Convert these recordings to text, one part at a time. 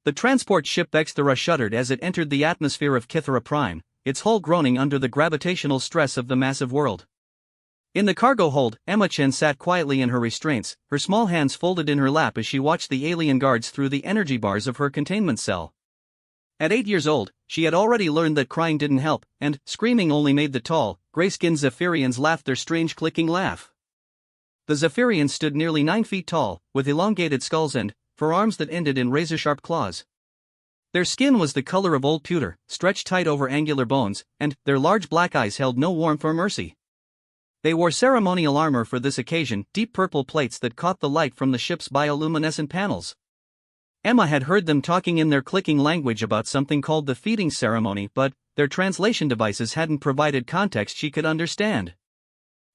The transport ship Vexthera shuddered as it entered the atmosphere of Kythera Prime, its hull groaning under the gravitational stress of the massive world. In the cargo hold, Emma Chen sat quietly in her restraints, her small hands folded in her lap as she watched the alien guards through the energy bars of her containment cell. At 8 years old, she had already learned that crying didn't help, and screaming only made the tall, gray-skinned Zephyrians laugh their strange clicking laugh. The Zephyrians stood nearly 9 feet tall, with elongated skulls and forearms that ended in razor-sharp claws. Their skin was the color of old pewter, stretched tight over angular bones, and their large black eyes held no warmth or mercy. They wore ceremonial armor for this occasion, deep purple plates that caught the light from the ship's bioluminescent panels. Emma had heard them talking in their clicking language about something called the feeding ceremony, but their translation devices hadn't provided context she could understand.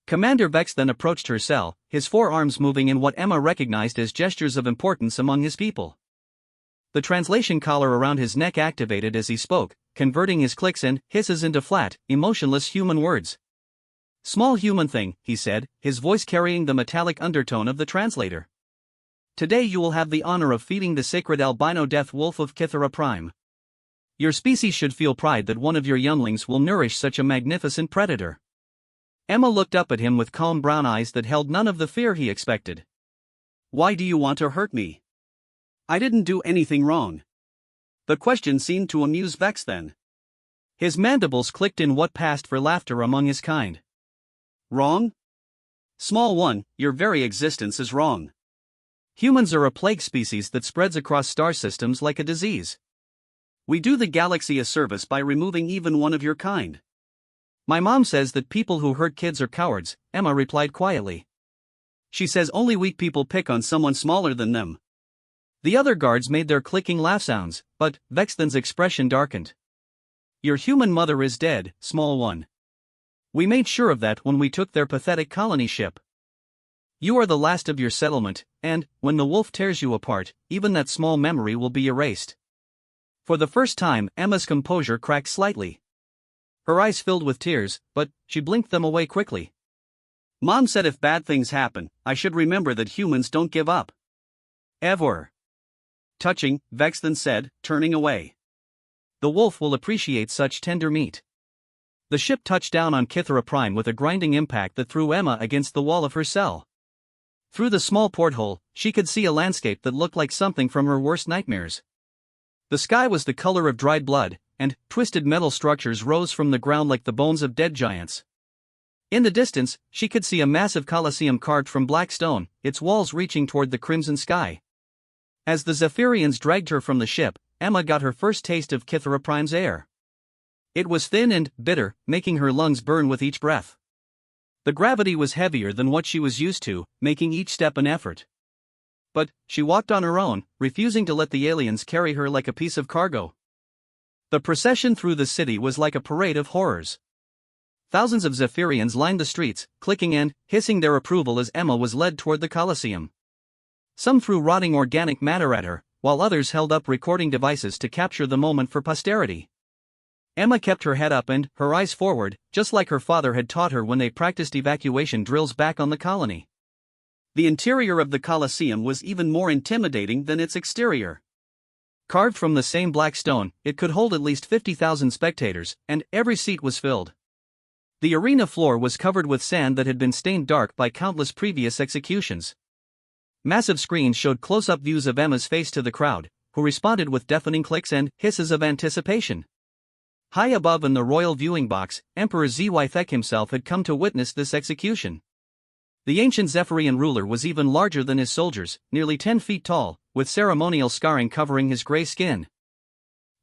Commander Vex then approached her cell, his forearms moving in what Emma recognized as gestures of importance among his people. The translation collar around his neck activated as he spoke, converting his clicks and hisses into flat, emotionless human words. "Small human thing," he said, his voice carrying the metallic undertone of the translator. "Today you will have the honor of feeding the sacred albino death wolf of Kythera Prime. Your species should feel pride that one of your younglings will nourish such a magnificent predator." Emma looked up at him with calm brown eyes that held none of the fear he expected. "Why do you want to hurt me? I didn't do anything wrong." The question seemed to amuse Vex then. His mandibles clicked in what passed for laughter among his kind. "Wrong? Small one, your very existence is wrong. Humans are a plague species that spreads across star systems like a disease. We do the galaxy a service by removing even one of your kind." "My mom says that people who hurt kids are cowards," Emma replied quietly. "She says only weak people pick on someone smaller than them." The other guards made their clicking laugh sounds, but Vexthen's expression darkened. "Your human mother is dead, small one. We made sure of that when we took their pathetic colony ship. You are the last of your settlement, and, when the wolf tears you apart, even that small memory will be erased." For the first time, Emma's composure cracked slightly. Her eyes filled with tears, but she blinked them away quickly. "Mom said if bad things happen, I should remember that humans don't give up. Ever." "Touching," Vexthen said, turning away. "The wolf will appreciate such tender meat." The ship touched down on Kythera Prime with a grinding impact that threw Emma against the wall of her cell. Through the small porthole, she could see a landscape that looked like something from her worst nightmares. The sky was the color of dried blood, and twisted metal structures rose from the ground like the bones of dead giants. In the distance, she could see a massive colosseum carved from black stone, its walls reaching toward the crimson sky. As the Zephyrians dragged her from the ship, Emma got her first taste of Kythera Prime's air. It was thin and bitter, making her lungs burn with each breath. The gravity was heavier than what she was used to, making each step an effort. But she walked on her own, refusing to let the aliens carry her like a piece of cargo. The procession through the city was like a parade of horrors. Thousands of Zephyrians lined the streets, clicking and hissing their approval as Emma was led toward the Colosseum. Some threw rotting organic matter at her, while others held up recording devices to capture the moment for posterity. Emma kept her head up and her eyes forward, just like her father had taught her when they practiced evacuation drills back on the colony. The interior of the Colosseum was even more intimidating than its exterior. Carved from the same black stone, it could hold at least 50,000 spectators, and every seat was filled. The arena floor was covered with sand that had been stained dark by countless previous executions. Massive screens showed close-up views of Emma's face to the crowd, who responded with deafening clicks and hisses of anticipation. High above in the royal viewing box, Emperor Zy himself had come to witness this execution. The ancient Zephyrian ruler was even larger than his soldiers, nearly 10 feet tall, with ceremonial scarring covering his gray skin.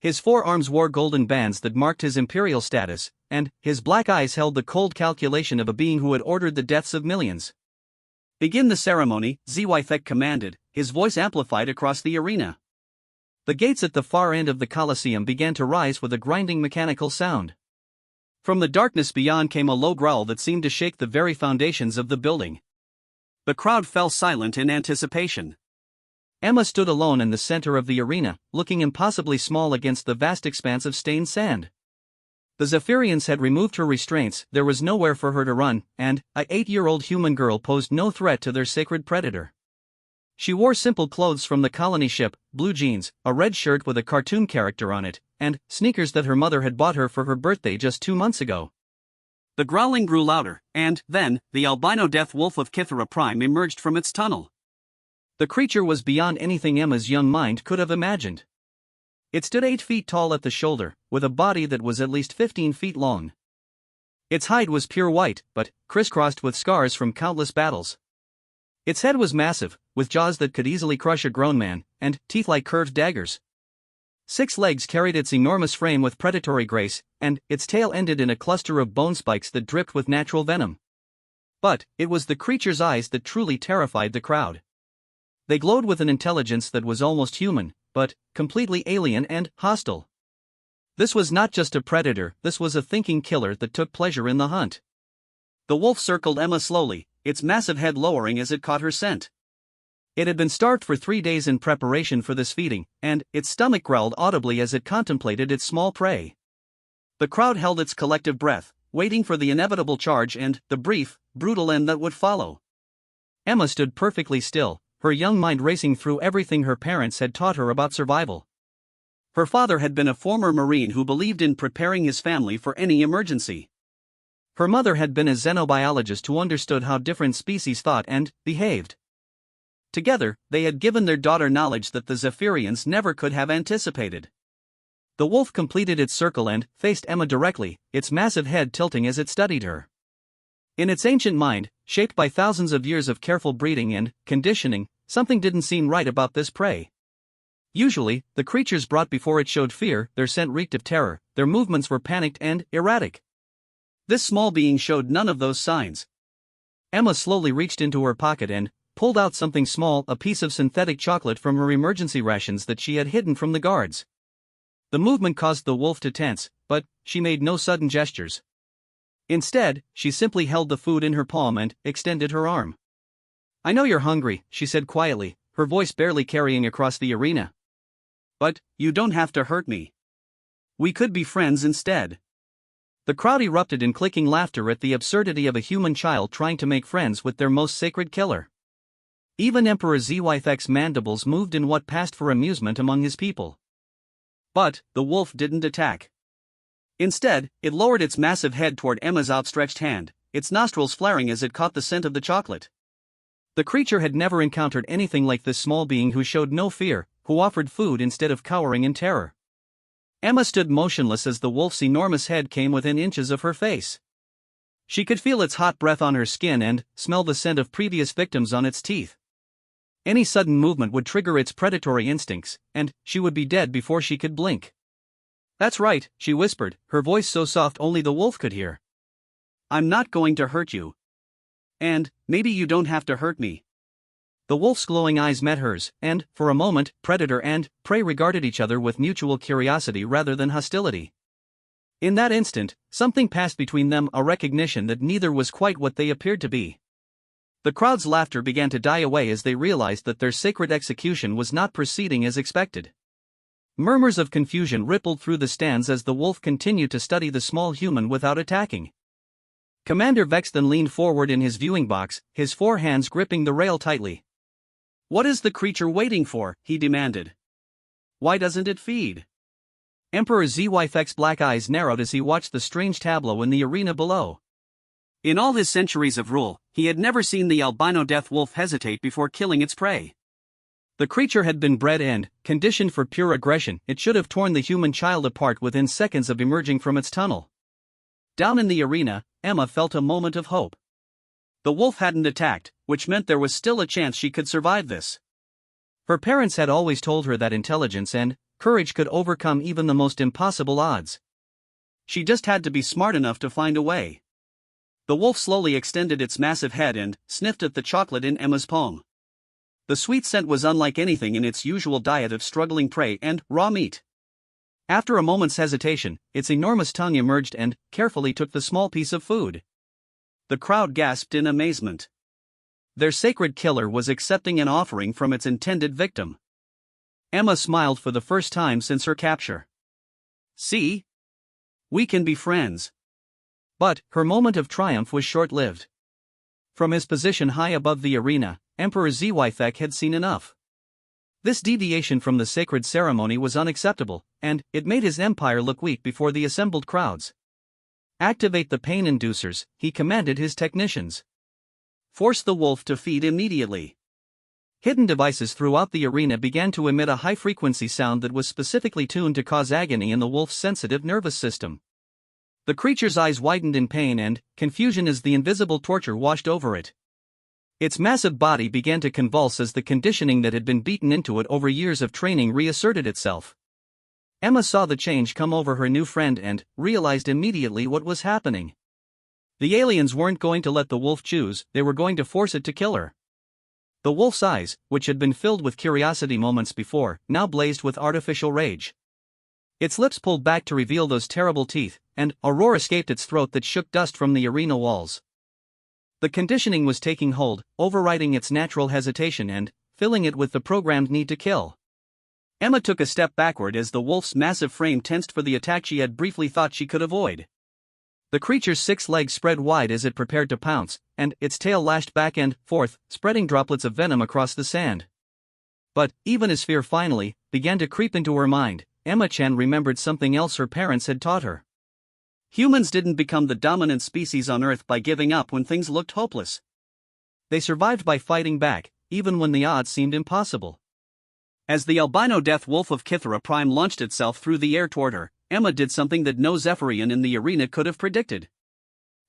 His forearms wore golden bands that marked his imperial status, and his black eyes held the cold calculation of a being who had ordered the deaths of millions. "Begin the ceremony," Zy commanded, his voice amplified across the arena. The gates at the far end of the Colosseum began to rise with a grinding mechanical sound. From the darkness beyond came a low growl that seemed to shake the very foundations of the building. The crowd fell silent in anticipation. Emma stood alone in the center of the arena, looking impossibly small against the vast expanse of stained sand. The Zephyrians had removed her restraints, there was nowhere for her to run, and an 8-year-old human girl posed no threat to their sacred predator. She wore simple clothes from the colony ship, blue jeans, a red shirt with a cartoon character on it, and sneakers that her mother had bought her for her birthday just 2 months ago. The growling grew louder, and then, the albino death wolf of Kythera Prime emerged from its tunnel. The creature was beyond anything Emma's young mind could have imagined. It stood 8 feet tall at the shoulder, with a body that was at least 15 feet long. Its hide was pure white, but crisscrossed with scars from countless battles. Its head was massive, with jaws that could easily crush a grown man, and teeth like curved daggers. 6 legs carried its enormous frame with predatory grace, and its tail ended in a cluster of bone spikes that dripped with natural venom. But it was the creature's eyes that truly terrified the crowd. They glowed with an intelligence that was almost human, but completely alien and hostile. This was not just a predator, this was a thinking killer that took pleasure in the hunt. The wolf circled Emma slowly, its massive head lowering as it caught her scent. It had been starved for 3 days in preparation for this feeding, and its stomach growled audibly as it contemplated its small prey. The crowd held its collective breath, waiting for the inevitable charge and the brief, brutal end that would follow. Emma stood perfectly still, her young mind racing through everything her parents had taught her about survival. Her father had been a former Marine who believed in preparing his family for any emergency. Her mother had been a xenobiologist who understood how different species thought and behaved. Together, they had given their daughter knowledge that the Zephyrians never could have anticipated. The wolf completed its circle and faced Emma directly, its massive head tilting as it studied her. In its ancient mind, shaped by thousands of years of careful breeding and conditioning, something didn't seem right about this prey. Usually, the creatures brought before it showed fear, their scent reeked of terror, their movements were panicked and erratic. This small being showed none of those signs. Emma slowly reached into her pocket and pulled out something small, a piece of synthetic chocolate from her emergency rations that she had hidden from the guards. The movement caused the wolf to tense, but she made no sudden gestures. Instead, she simply held the food in her palm and extended her arm. "I know you're hungry," she said quietly, her voice barely carrying across the arena. "But you don't have to hurt me. We could be friends instead." The crowd erupted in clicking laughter at the absurdity of a human child trying to make friends with their most sacred killer. Even Emperor Zythek's mandibles moved in what passed for amusement among his people. But the wolf didn't attack. Instead, it lowered its massive head toward Emma's outstretched hand, its nostrils flaring as it caught the scent of the chocolate. The creature had never encountered anything like this small being who showed no fear, who offered food instead of cowering in terror. Emma stood motionless as the wolf's enormous head came within inches of her face. She could feel its hot breath on her skin and smell the scent of previous victims on its teeth. Any sudden movement would trigger its predatory instincts, and she would be dead before she could blink. "That's right," she whispered, her voice so soft only the wolf could hear. "I'm not going to hurt you. And maybe you don't have to hurt me." The wolf's glowing eyes met hers, and, for a moment, predator and prey regarded each other with mutual curiosity rather than hostility. In that instant, something passed between them, a recognition that neither was quite what they appeared to be. The crowd's laughter began to die away as they realized that their sacred execution was not proceeding as expected. Murmurs of confusion rippled through the stands as the wolf continued to study the small human without attacking. Commander Vex then leaned forward in his viewing box, his 4 hands gripping the rail tightly. "What is the creature waiting for?" he demanded. "Why doesn't it feed?" Emperor Zythek's black eyes narrowed as he watched the strange tableau in the arena below. In all his centuries of rule, he had never seen the albino death wolf hesitate before killing its prey. The creature had been bred and conditioned for pure aggression. It should have torn the human child apart within seconds of emerging from its tunnel. Down in the arena, Emma felt a moment of hope. The wolf hadn't attacked, which meant there was still a chance she could survive this. Her parents had always told her that intelligence and courage could overcome even the most impossible odds. She just had to be smart enough to find a way. The wolf slowly extended its massive head and sniffed at the chocolate in Emma's palm. The sweet scent was unlike anything in its usual diet of struggling prey and raw meat. After a moment's hesitation, its enormous tongue emerged and carefully took the small piece of food. The crowd gasped in amazement. Their sacred killer was accepting an offering from its intended victim. Emma smiled for the first time since her capture. "See? We can be friends." But her moment of triumph was short-lived. From his position high above the arena, Emperor Zwithek had seen enough. This deviation from the sacred ceremony was unacceptable, and it made his empire look weak before the assembled crowds. Activate the pain inducers, he commanded his technicians. Force the wolf to feed immediately. Hidden devices throughout the arena began to emit a high-frequency sound that was specifically tuned to cause agony in the wolf's sensitive nervous system. The creature's eyes widened in pain and confusion as the invisible torture washed over it. Its massive body began to convulse as the conditioning that had been beaten into it over years of training reasserted itself. Emma saw the change come over her new friend and realized immediately what was happening. The aliens weren't going to let the wolf choose, they were going to force it to kill her. The wolf's eyes, which had been filled with curiosity moments before, now blazed with artificial rage. Its lips pulled back to reveal those terrible teeth, and a roar escaped its throat that shook dust from the arena walls. The conditioning was taking hold, overriding its natural hesitation and filling it with the programmed need to kill. Emma took a step backward as the wolf's massive frame tensed for the attack she had briefly thought she could avoid. The creature's 6 legs spread wide as it prepared to pounce, and its tail lashed back and forth, spreading droplets of venom across the sand. But, even as fear finally began to creep into her mind, Emma-chan remembered something else her parents had taught her. Humans didn't become the dominant species on Earth by giving up when things looked hopeless. They survived by fighting back, even when the odds seemed impossible. As the albino death wolf of Kythera Prime launched itself through the air toward her, Emma did something that no Zephyrian in the arena could have predicted.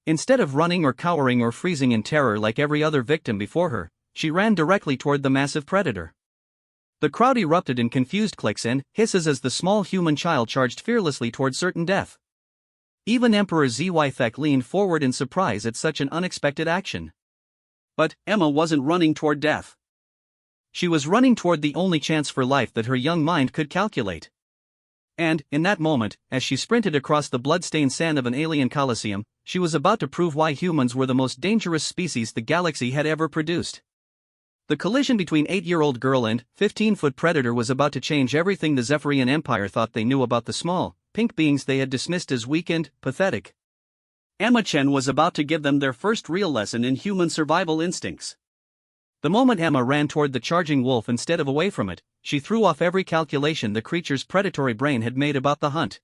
Instead of running or cowering or freezing in terror like every other victim before her, she ran directly toward the massive predator. The crowd erupted in confused clicks and hisses as the small human child charged fearlessly toward certain death. Even Emperor Zwithek leaned forward in surprise at such an unexpected action. But Emma wasn't running toward death. She was running toward the only chance for life that her young mind could calculate. And, in that moment, as she sprinted across the blood-stained sand of an alien coliseum, she was about to prove why humans were the most dangerous species the galaxy had ever produced. The collision between 8-year-old girl and 15-foot predator was about to change everything the Zephyrian Empire thought they knew about the small, pink beings they had dismissed as weak and pathetic. Emma-Chen was about to give them their first real lesson in human survival instincts. The moment Emma ran toward the charging wolf instead of away from it, she threw off every calculation the creature's predatory brain had made about the hunt.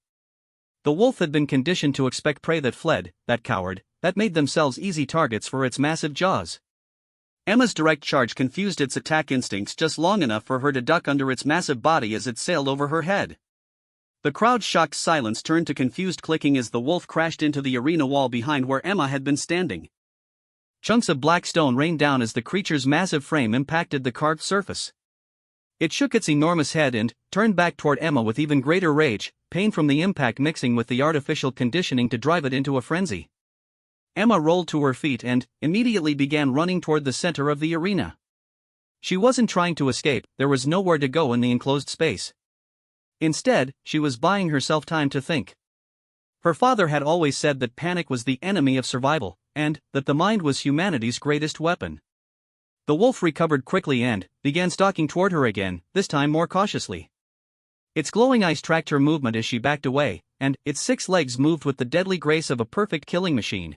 The wolf had been conditioned to expect prey that fled, that cowered, that made themselves easy targets for its massive jaws. Emma's direct charge confused its attack instincts just long enough for her to duck under its massive body as it sailed over her head. The crowd's shocked silence turned to confused clicking as the wolf crashed into the arena wall behind where Emma had been standing. Chunks of black stone rained down as the creature's massive frame impacted the carved surface. It shook its enormous head and turned back toward Emma with even greater rage, pain from the impact mixing with the artificial conditioning to drive it into a frenzy. Emma rolled to her feet and immediately began running toward the center of the arena. She wasn't trying to escape, there was nowhere to go in the enclosed space. Instead, she was buying herself time to think. Her father had always said that panic was the enemy of survival, and that the mind was humanity's greatest weapon. The wolf recovered quickly and began stalking toward her again, this time more cautiously. Its glowing eyes tracked her movement as she backed away, and its 6 legs moved with the deadly grace of a perfect killing machine.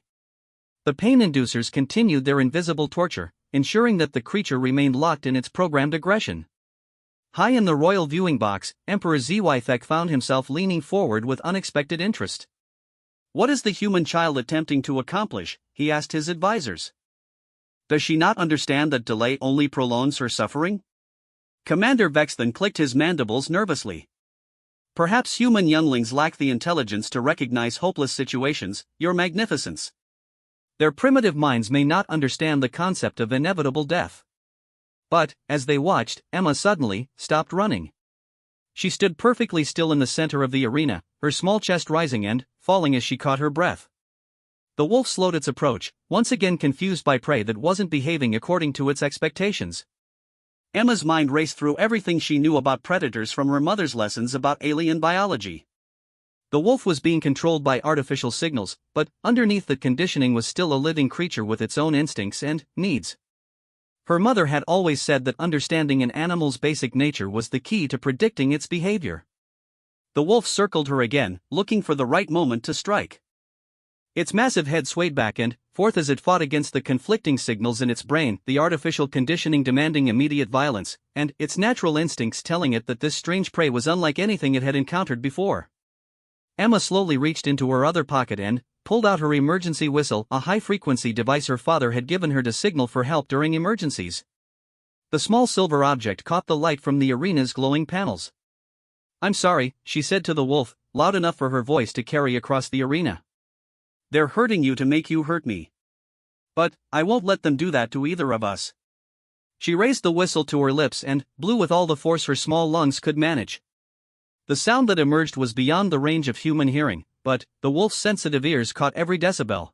The pain inducers continued their invisible torture, ensuring that the creature remained locked in its programmed aggression. High in the royal viewing box, Emperor Zwithek found himself leaning forward with unexpected interest. "What is the human child attempting to accomplish?" he asked his advisors. "Does she not understand that delay only prolongs her suffering?" Commander Vex then clicked his mandibles nervously. "Perhaps human younglings lack the intelligence to recognize hopeless situations, Your Magnificence. Their primitive minds may not understand the concept of inevitable death." But, as they watched, Emma suddenly stopped running. She stood perfectly still in the center of the arena, her small chest rising and falling as she caught her breath. The wolf slowed its approach, once again confused by prey that wasn't behaving according to its expectations. Emma's mind raced through everything she knew about predators from her mother's lessons about alien biology. The wolf was being controlled by artificial signals, but underneath the conditioning was still a living creature with its own instincts and needs. Her mother had always said that understanding an animal's basic nature was the key to predicting its behavior. The wolf circled her again, looking for the right moment to strike. Its massive head swayed back and forth as it fought against the conflicting signals in its brain, the artificial conditioning demanding immediate violence, and its natural instincts telling it that this strange prey was unlike anything it had encountered before. Emma slowly reached into her other pocket and pulled out her emergency whistle, a high-frequency device her father had given her to signal for help during emergencies. The small silver object caught the light from the arena's glowing panels. "I'm sorry," she said to the wolf, loud enough for her voice to carry across the arena. "They're hurting you to make you hurt me. But I won't let them do that to either of us." She raised the whistle to her lips and blew with all the force her small lungs could manage. The sound that emerged was beyond the range of human hearing, but the wolf's sensitive ears caught every decibel.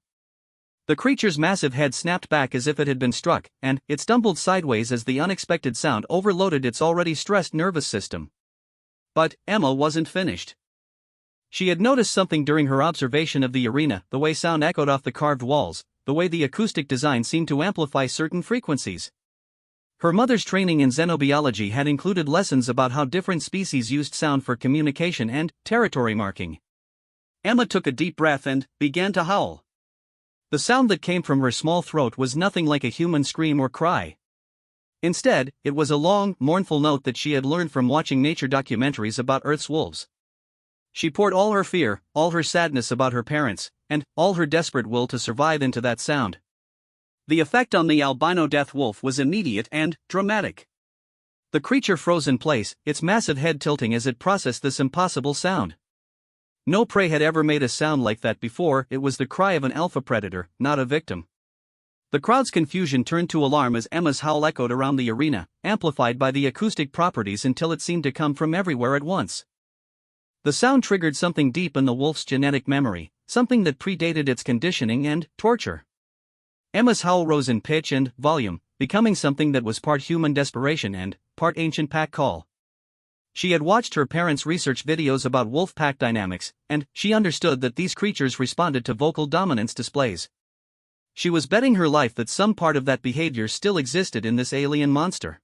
The creature's massive head snapped back as if it had been struck, and it stumbled sideways as the unexpected sound overloaded its already stressed nervous system. But Emma wasn't finished. She had noticed something during her observation of the arena, the way sound echoed off the carved walls, the way the acoustic design seemed to amplify certain frequencies. Her mother's training in xenobiology had included lessons about how different species used sound for communication and territory marking. Emma took a deep breath and began to howl. The sound that came from her small throat was nothing like a human scream or cry. Instead, it was a long, mournful note that she had learned from watching nature documentaries about Earth's wolves. She poured all her fear, all her sadness about her parents, and all her desperate will to survive into that sound. The effect on the albino death wolf was immediate and dramatic. The creature froze in place, its massive head tilting as it processed this impossible sound. No prey had ever made a sound like that before. It was the cry of an alpha predator, not a victim. The crowd's confusion turned to alarm as Emma's howl echoed around the arena, amplified by the acoustic properties until it seemed to come from everywhere at once. The sound triggered something deep in the wolf's genetic memory, something that predated its conditioning and torture. Emma's howl rose in pitch and volume, becoming something that was part human desperation and part ancient pack call. She had watched her parents' research videos about wolf pack dynamics, and she understood that these creatures responded to vocal dominance displays. She was betting her life that some part of that behavior still existed in this alien monster.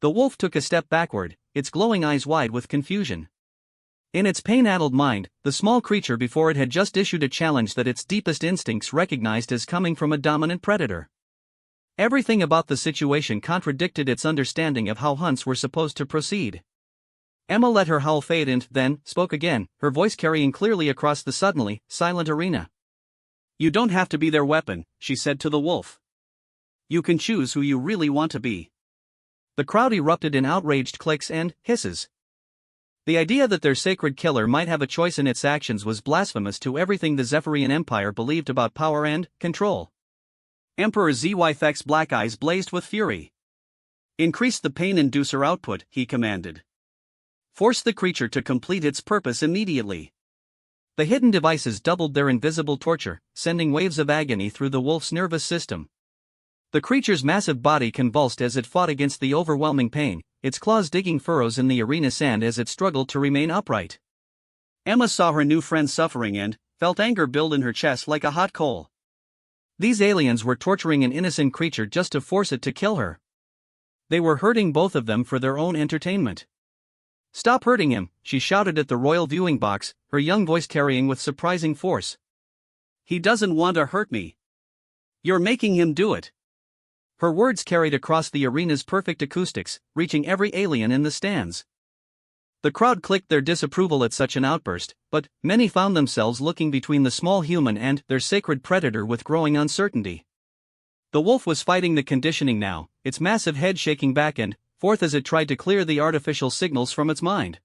The wolf took a step backward, its glowing eyes wide with confusion. In its pain-addled mind, the small creature before it had just issued a challenge that its deepest instincts recognized as coming from a dominant predator. Everything about the situation contradicted its understanding of how hunts were supposed to proceed. Emma let her howl fade and then spoke again, her voice carrying clearly across the suddenly silent arena. "You don't have to be their weapon," she said to the wolf. "You can choose who you really want to be." The crowd erupted in outraged clicks and hisses. The idea that their sacred killer might have a choice in its actions was blasphemous to everything the Zephyrian Empire believed about power and control. Emperor Zythek's black eyes blazed with fury. "Increase the pain inducer output," he commanded. "Force the creature to complete its purpose immediately." The hidden devices doubled their invisible torture, sending waves of agony through the wolf's nervous system. The creature's massive body convulsed as it fought against the overwhelming pain, its claws digging furrows in the arena sand as it struggled to remain upright. Emma saw her new friend suffering and felt anger build in her chest like a hot coal. These aliens were torturing an innocent creature just to force it to kill her. They were hurting both of them for their own entertainment. "Stop hurting him," she shouted at the royal viewing box, her young voice carrying with surprising force. "He doesn't want to hurt me. You're making him do it." Her words carried across the arena's perfect acoustics, reaching every alien in the stands. The crowd clicked their disapproval at such an outburst, but many found themselves looking between the small human and their sacred predator with growing uncertainty. The wolf was fighting the conditioning now, its massive head shaking back and forth as it tried to clear the artificial signals from its mind.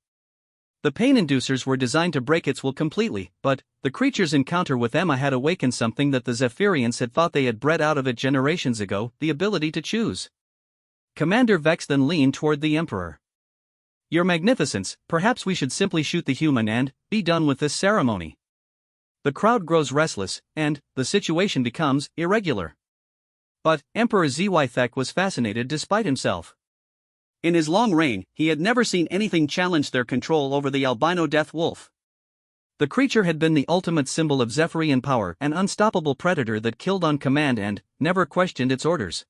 The pain inducers were designed to break its will completely, but the creature's encounter with Emma had awakened something that the Zephyrians had thought they had bred out of it generations ago, the ability to choose. Commander Vex then leaned toward the Emperor. "Your Magnificence, perhaps we should simply shoot the human and be done with this ceremony." The crowd grows restless, and the situation becomes irregular. But Emperor Zythek was fascinated despite himself. In his long reign, he had never seen anything challenge their control over the albino death wolf. The creature had been the ultimate symbol of Zephyrian power, an unstoppable predator that killed on command and never questioned its orders.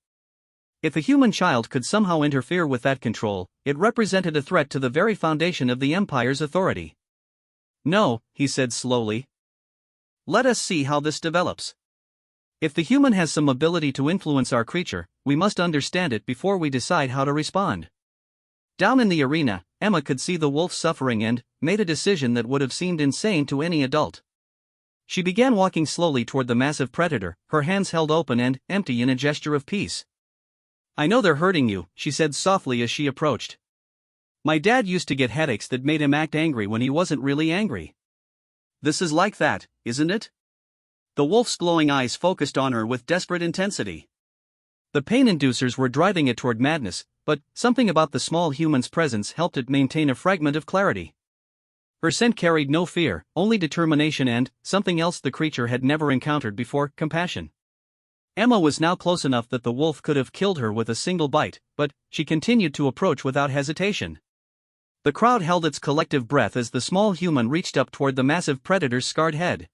If a human child could somehow interfere with that control, it represented a threat to the very foundation of the Empire's authority. "No," he said slowly. Let us see how this develops. If the human has some ability to influence our creature, we must understand it before we decide how to respond. Down in the arena, Emma could see the wolf suffering and made a decision that would have seemed insane to any adult. She began walking slowly toward the massive predator, her hands held open and empty in a gesture of peace. "I know they're hurting you," she said softly as she approached. "My dad used to get headaches that made him act angry when he wasn't really angry. This is like that, isn't it?" The wolf's glowing eyes focused on her with desperate intensity. The pain inducers were driving it toward madness, but something about the small human's presence helped it maintain a fragment of clarity. Her scent carried no fear, only determination and, something else the creature had never encountered before, compassion. Emma was now close enough that the wolf could have killed her with a single bite, but she continued to approach without hesitation. The crowd held its collective breath as the small human reached up toward the massive predator's scarred head.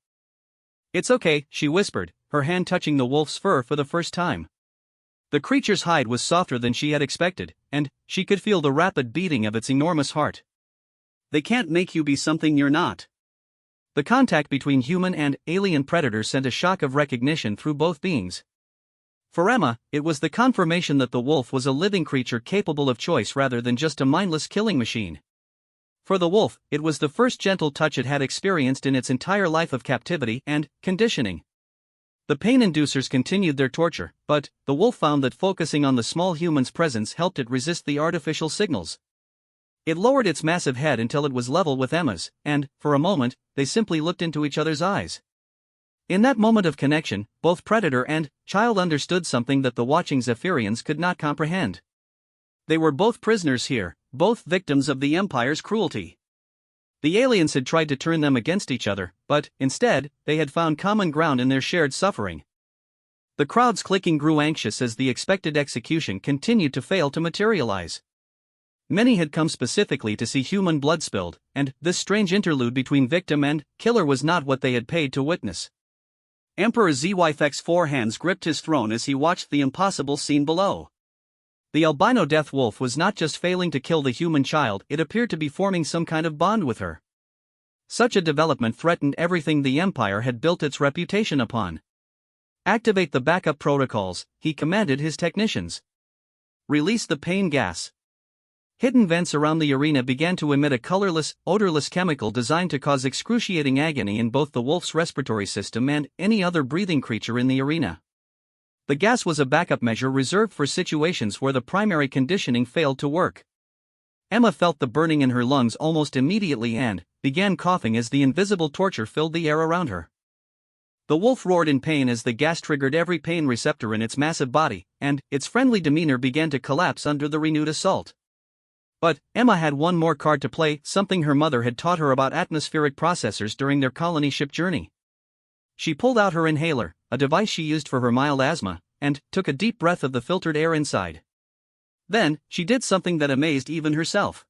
"It's okay," she whispered, her hand touching the wolf's fur for the first time. The creature's hide was softer than she had expected, and she could feel the rapid beating of its enormous heart. "They can't make you be something you're not." The contact between human and alien predator sent a shock of recognition through both beings. For Emma, it was the confirmation that the wolf was a living creature capable of choice rather than just a mindless killing machine. For the wolf, it was the first gentle touch it had experienced in its entire life of captivity and conditioning. The pain inducers continued their torture, but the wolf found that focusing on the small human's presence helped it resist the artificial signals. It lowered its massive head until it was level with Emma's, and, for a moment, they simply looked into each other's eyes. In that moment of connection, both predator and child understood something that the watching Zephyrians could not comprehend. They were both prisoners here, both victims of the Empire's cruelty. The aliens had tried to turn them against each other, but, instead, they had found common ground in their shared suffering. The crowd's clicking grew anxious as the expected execution continued to fail to materialize. Many had come specifically to see human blood spilled, and this strange interlude between victim and killer was not what they had paid to witness. Emperor Zythek's four hands gripped his throne as he watched the impossible scene below. The albino death wolf was not just failing to kill the human child, it appeared to be forming some kind of bond with her. Such a development threatened everything the Empire had built its reputation upon. "Activate the backup protocols," he commanded his technicians. "Release the pain gas." Hidden vents around the arena began to emit a colorless, odorless chemical designed to cause excruciating agony in both the wolf's respiratory system and any other breathing creature in the arena. The gas was a backup measure reserved for situations where the primary conditioning failed to work. Emma felt the burning in her lungs almost immediately and began coughing as the invisible torture filled the air around her. The wolf roared in pain as the gas triggered every pain receptor in its massive body, and its friendly demeanor began to collapse under the renewed assault. But Emma had one more card to play, something her mother had taught her about atmospheric processors during their colony ship journey. She pulled out her inhaler, a device she used for her mild asthma, and took a deep breath of the filtered air inside. Then, she did something that amazed even herself.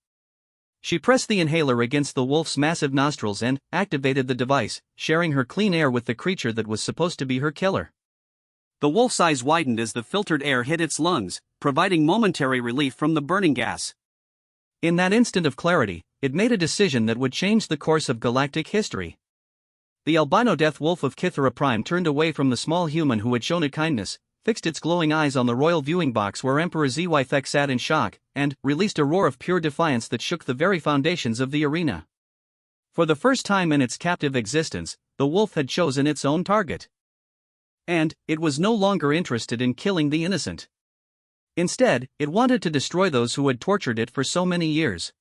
She pressed the inhaler against the wolf's massive nostrils and activated the device, sharing her clean air with the creature that was supposed to be her killer. The wolf's eyes widened as the filtered air hit its lungs, providing momentary relief from the burning gas. In that instant of clarity, it made a decision that would change the course of galactic history. The albino death wolf of Kythera Prime turned away from the small human who had shown it kindness, fixed its glowing eyes on the royal viewing box where Emperor Zythek sat in shock, and released a roar of pure defiance that shook the very foundations of the arena. For the first time in its captive existence, the wolf had chosen its own target. And it was no longer interested in killing the innocent. Instead, it wanted to destroy those who had tortured it for so many years.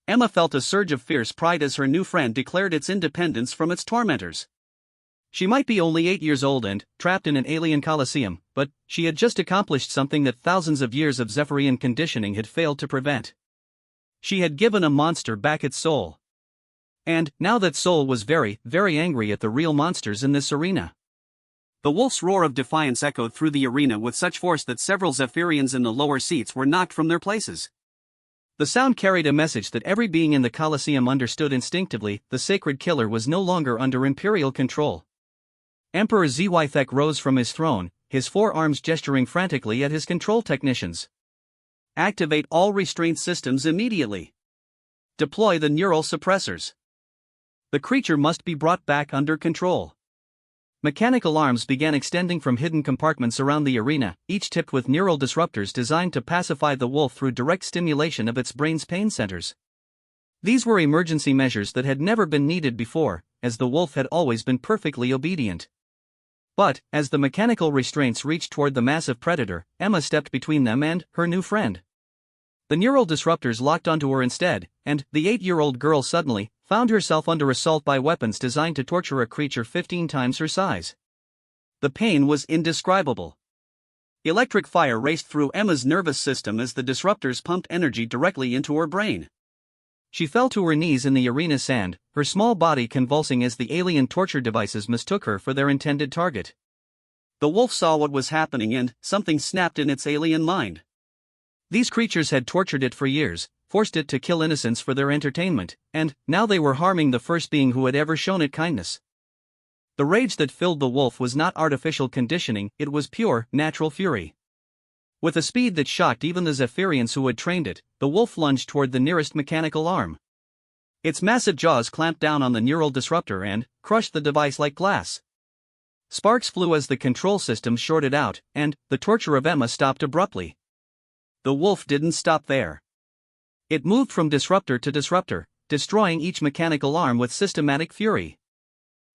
Emma felt a surge of fierce pride as her new friend declared its independence from its tormentors. She might be only 8 years old and trapped in an alien coliseum, but she had just accomplished something that thousands of years of Zephyrian conditioning had failed to prevent. She had given a monster back its soul. And now that soul was very, very angry at the real monsters in this arena. The wolf's roar of defiance echoed through the arena with such force that several Zephyrians in the lower seats were knocked from their places. The sound carried a message that every being in the Colosseum understood instinctively: the sacred killer was no longer under Imperial control. Emperor Zythek rose from his throne, his forearms gesturing frantically at his control technicians. "Activate all restraint systems immediately. Deploy the neural suppressors. The creature must be brought back under control." Mechanical arms began extending from hidden compartments around the arena, each tipped with neural disruptors designed to pacify the wolf through direct stimulation of its brain's pain centers. These were emergency measures that had never been needed before, as the wolf had always been perfectly obedient. But, as the mechanical restraints reached toward the massive predator, Emma stepped between them and her new friend. The neural disruptors locked onto her instead, and the 8-year-old girl suddenly found herself under assault by weapons designed to torture a creature 15 times her size. The pain was indescribable. Electric fire raced through Emma's nervous system as the disruptors pumped energy directly into her brain. She fell to her knees in the arena sand, her small body convulsing as the alien torture devices mistook her for their intended target. The wolf saw what was happening and something snapped in its alien mind. These creatures had tortured it for years, forced it to kill innocents for their entertainment, and now they were harming the first being who had ever shown it kindness. The rage that filled the wolf was not artificial conditioning, it was pure, natural fury. With a speed that shocked even the Zephyrians who had trained it, the wolf lunged toward the nearest mechanical arm. Its massive jaws clamped down on the neural disruptor and crushed the device like glass. Sparks flew as the control system shorted out, and the torture of Emma stopped abruptly. The wolf didn't stop there. It moved from disruptor to disruptor, destroying each mechanical arm with systematic fury.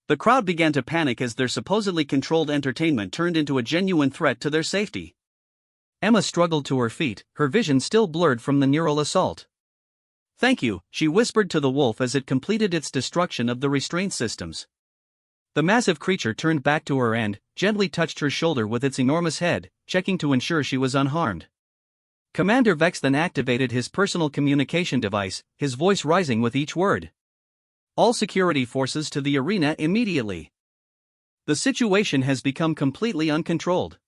The crowd began to panic as their supposedly controlled entertainment turned into a genuine threat to their safety. Emma struggled to her feet, her vision still blurred from the neural assault. "Thank you," she whispered to the wolf as it completed its destruction of the restraint systems. The massive creature turned back to her and gently touched her shoulder with its enormous head, checking to ensure she was unharmed. Commander Vex then activated his personal communication device, his voice rising with each word. "All security forces to the arena immediately. The situation has become completely uncontrolled."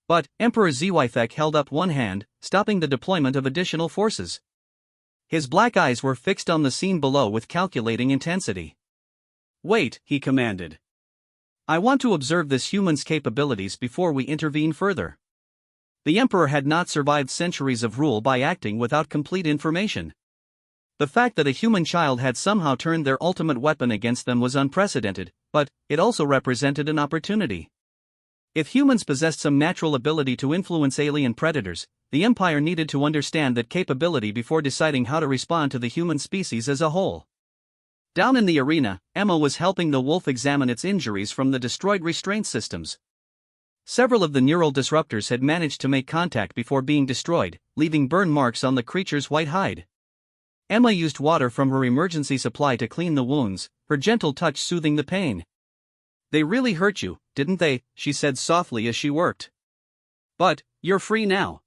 But Emperor Zwithek held up one hand, stopping the deployment of additional forces. His black eyes were fixed on the scene below with calculating intensity. "Wait," he commanded. "I want to observe this human's capabilities before we intervene further." The Emperor had not survived centuries of rule by acting without complete information. The fact that a human child had somehow turned their ultimate weapon against them was unprecedented, but it also represented an opportunity. If humans possessed some natural ability to influence alien predators, the Empire needed to understand that capability before deciding how to respond to the human species as a whole. Down in the arena, Emma was helping the wolf examine its injuries from the destroyed restraint systems. Several of the neural disruptors had managed to make contact before being destroyed, leaving burn marks on the creature's white hide. Emma used water from her emergency supply to clean the wounds, her gentle touch soothing the pain. "They really hurt you, didn't they?" she said softly as she worked. "But you're free now.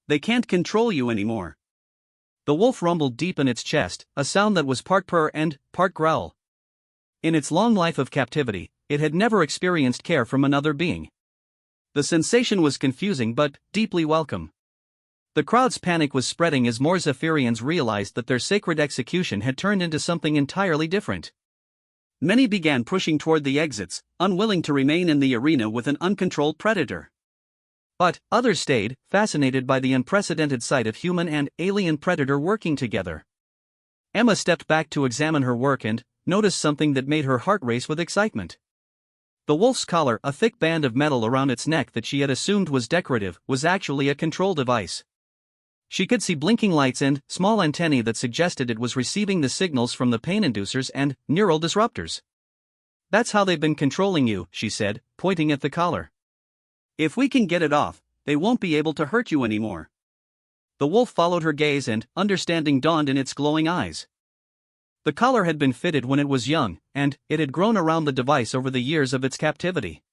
They can't control you anymore." The wolf rumbled deep in its chest, a sound that was part purr and part growl. In its long life of captivity, it had never experienced care from another being. The sensation was confusing but deeply welcome. The crowd's panic was spreading as more Zephyrians realized that their sacred execution had turned into something entirely different. Many began pushing toward the exits, unwilling to remain in the arena with an uncontrolled predator. But others stayed, fascinated by the unprecedented sight of human and alien predator working together. Emma stepped back to examine her work and noticed something that made her heart race with excitement. The wolf's collar, a thick band of metal around its neck that she had assumed was decorative, was actually a control device. She could see blinking lights and small antennae that suggested it was receiving the signals from the pain inducers and neural disruptors. "That's how they've been controlling you," she said, pointing at the collar. "If we can get it off, they won't be able to hurt you anymore." The wolf followed her gaze and understanding dawned in its glowing eyes. The collar had been fitted when it was young, and it had grown around the device over the years of its captivity.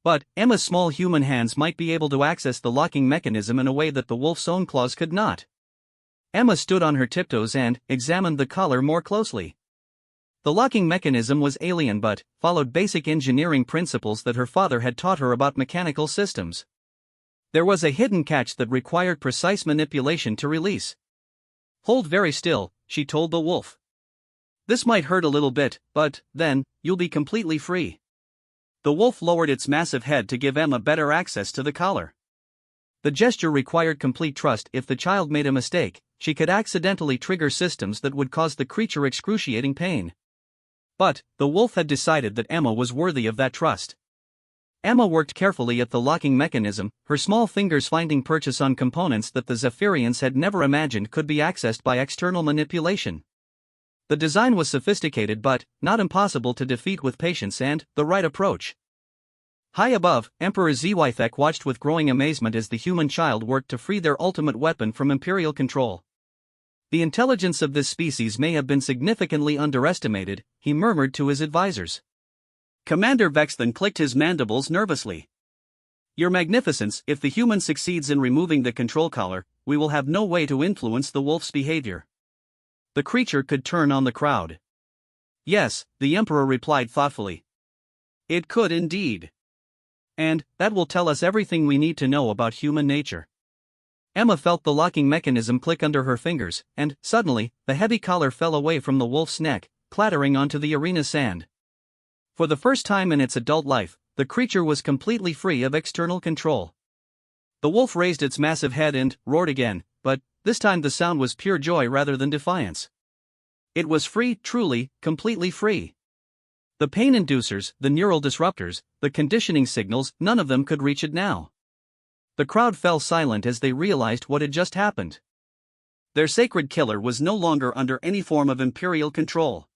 But Emma's small human hands might be able to access the locking mechanism in a way that the wolf's own claws could not. Emma stood on her tiptoes and examined the collar more closely. The locking mechanism was alien but followed basic engineering principles that her father had taught her about mechanical systems. There was a hidden catch that required precise manipulation to release. "Hold very still," she told the wolf. "This might hurt a little bit, but then you'll be completely free." The wolf lowered its massive head to give Emma better access to the collar. The gesture required complete trust. If the child made a mistake, she could accidentally trigger systems that would cause the creature excruciating pain. But the wolf had decided that Emma was worthy of that trust. Emma worked carefully at the locking mechanism, her small fingers finding purchase on components that the Zephyrians had never imagined could be accessed by external manipulation. The design was sophisticated but not impossible to defeat with patience and the right approach. High above, Emperor Zythek watched with growing amazement as the human child worked to free their ultimate weapon from Imperial control. The intelligence of this species may have been significantly underestimated, he murmured to his advisors. Commander Vex then clicked his mandibles nervously. Your Magnificence, if the human succeeds in removing the control collar, we will have no way to influence the wolf's behavior. The creature could turn on the crowd. Yes, the Emperor replied thoughtfully. It could indeed. And that will tell us everything we need to know about human nature. Emma felt the locking mechanism click under her fingers, and, suddenly, the heavy collar fell away from the wolf's neck, clattering onto the arena sand. For the first time in its adult life, the creature was completely free of external control. The wolf raised its massive head and roared again, but this time the sound was pure joy rather than defiance. It was free, truly, completely free. The pain inducers, the neural disruptors, the conditioning signals, none of them could reach it now. The crowd fell silent as they realized what had just happened. Their sacred killer was no longer under any form of Imperial control.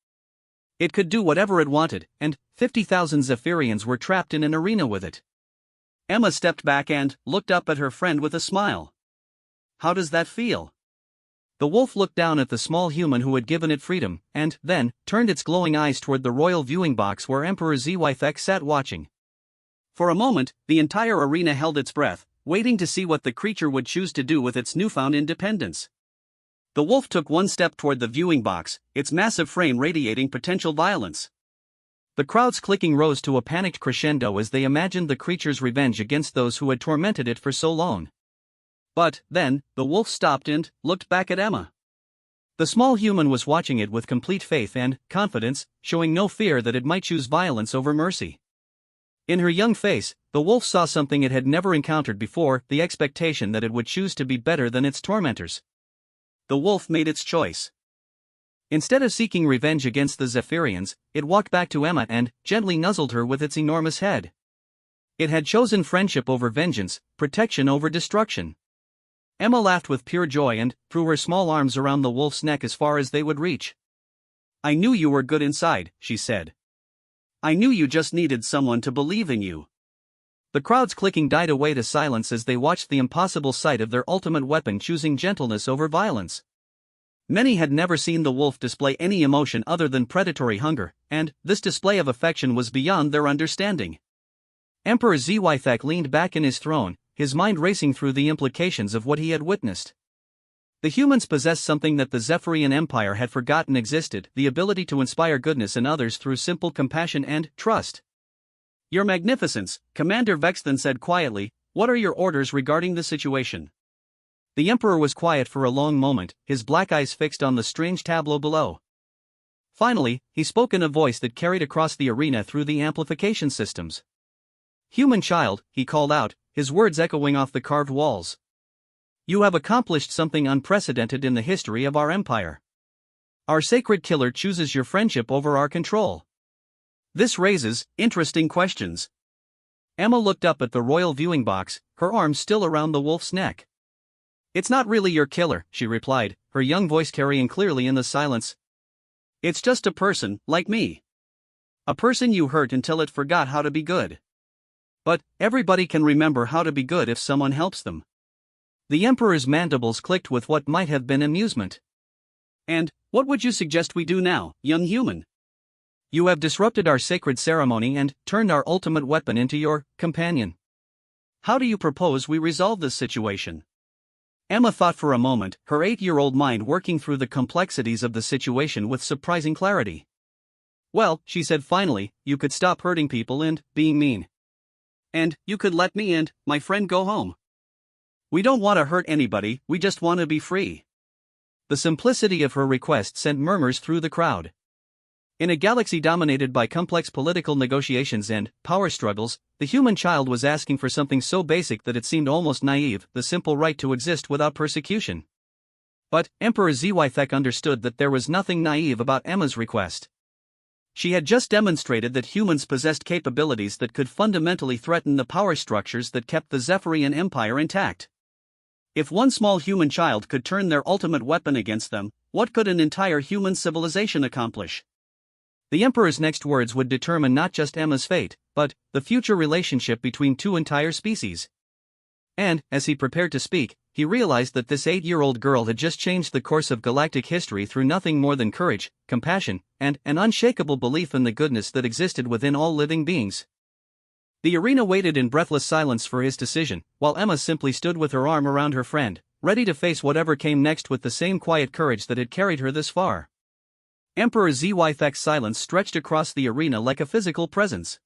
It could do whatever it wanted, and 50,000 Zephyrians were trapped in an arena with it. Emma stepped back and looked up at her friend with a smile. How does that feel? The wolf looked down at the small human who had given it freedom, and then turned its glowing eyes toward the royal viewing box where Emperor Zythek sat watching. For a moment, the entire arena held its breath, waiting to see what the creature would choose to do with its newfound independence. The wolf took one step toward the viewing box, its massive frame radiating potential violence. The crowd's clicking rose to a panicked crescendo as they imagined the creature's revenge against those who had tormented it for so long. But, then, the wolf stopped and looked back at Emma. The small human was watching it with complete faith and confidence, showing no fear that it might choose violence over mercy. In her young face, the wolf saw something it had never encountered before, the expectation that it would choose to be better than its tormentors. The wolf made its choice. Instead of seeking revenge against the Zephyrians, it walked back to Emma and gently nuzzled her with its enormous head. It had chosen friendship over vengeance, protection over destruction. Emma laughed with pure joy and threw her small arms around the wolf's neck as far as they would reach. I knew you were good inside, she said. I knew you just needed someone to believe in you. The crowd's clicking died away to silence as they watched the impossible sight of their ultimate weapon choosing gentleness over violence. Many had never seen the wolf display any emotion other than predatory hunger, and this display of affection was beyond their understanding. Emperor Zythek leaned back in his throne, his mind racing through the implications of what he had witnessed. The humans possessed something that the Zephyrian Empire had forgotten existed, the ability to inspire goodness in others through simple compassion and trust. Your Magnificence, Commander Vex then said quietly, what are your orders regarding the situation? The Emperor was quiet for a long moment, his black eyes fixed on the strange tableau below. Finally, he spoke in a voice that carried across the arena through the amplification systems. Human child, he called out, his words echoing off the carved walls. You have accomplished something unprecedented in the history of our empire. Our sacred killer chooses your friendship over our control. This raises interesting questions. Emma looked up at the royal viewing box, her arms still around the wolf's neck. It's not really your killer, she replied, her young voice carrying clearly in the silence. It's just a person, like me. A person you hurt until it forgot how to be good. But everybody can remember how to be good if someone helps them. The Emperor's mandibles clicked with what might have been amusement. And what would you suggest we do now, young human? You have disrupted our sacred ceremony and turned our ultimate weapon into your companion. How do you propose we resolve this situation? Emma thought for a moment, her 8-year-old mind working through the complexities of the situation with surprising clarity. Well, she said finally, you could stop hurting people and being mean. And you could let me and my friend go home. We don't want to hurt anybody, we just want to be free. The simplicity of her request sent murmurs through the crowd. In a galaxy dominated by complex political negotiations and power struggles, the human child was asking for something so basic that it seemed almost naive, the simple right to exist without persecution. But Emperor Zythek understood that there was nothing naive about Emma's request. She had just demonstrated that humans possessed capabilities that could fundamentally threaten the power structures that kept the Zephyrian Empire intact. If one small human child could turn their ultimate weapon against them, what could an entire human civilization accomplish? The Emperor's next words would determine not just Emma's fate, but the future relationship between two entire species. And, as he prepared to speak, he realized that this 8-year-old girl had just changed the course of galactic history through nothing more than courage, compassion, and an unshakable belief in the goodness that existed within all living beings. The arena waited in breathless silence for his decision, while Emma simply stood with her arm around her friend, ready to face whatever came next with the same quiet courage that had carried her this far. Emperor Zythek's silence stretched across the arena like a physical presence.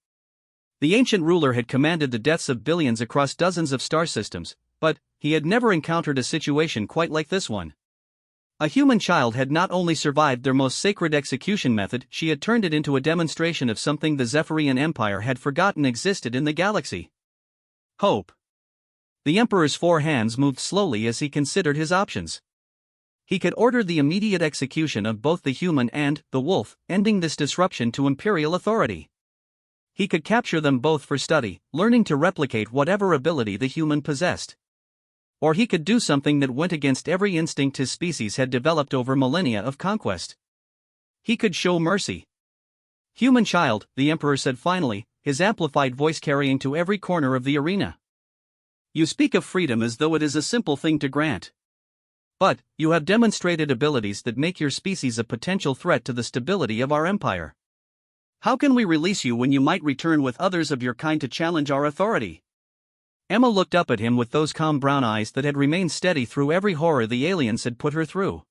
The ancient ruler had commanded the deaths of billions across dozens of star systems, but he had never encountered a situation quite like this one. A human child had not only survived their most sacred execution method, she had turned it into a demonstration of something the Zephyrian Empire had forgotten existed in the galaxy. Hope. The Emperor's 4 hands moved slowly as he considered his options. He could order the immediate execution of both the human and the wolf, ending this disruption to imperial authority. He could capture them both for study, learning to replicate whatever ability the human possessed. Or he could do something that went against every instinct his species had developed over millennia of conquest. He could show mercy. Human child, the Emperor said finally, his amplified voice carrying to every corner of the arena. You speak of freedom as though it is a simple thing to grant. But, you have demonstrated abilities that make your species a potential threat to the stability of our empire. How can we release you when you might return with others of your kind to challenge our authority? Emma looked up at him with those calm brown eyes that had remained steady through every horror the aliens had put her through.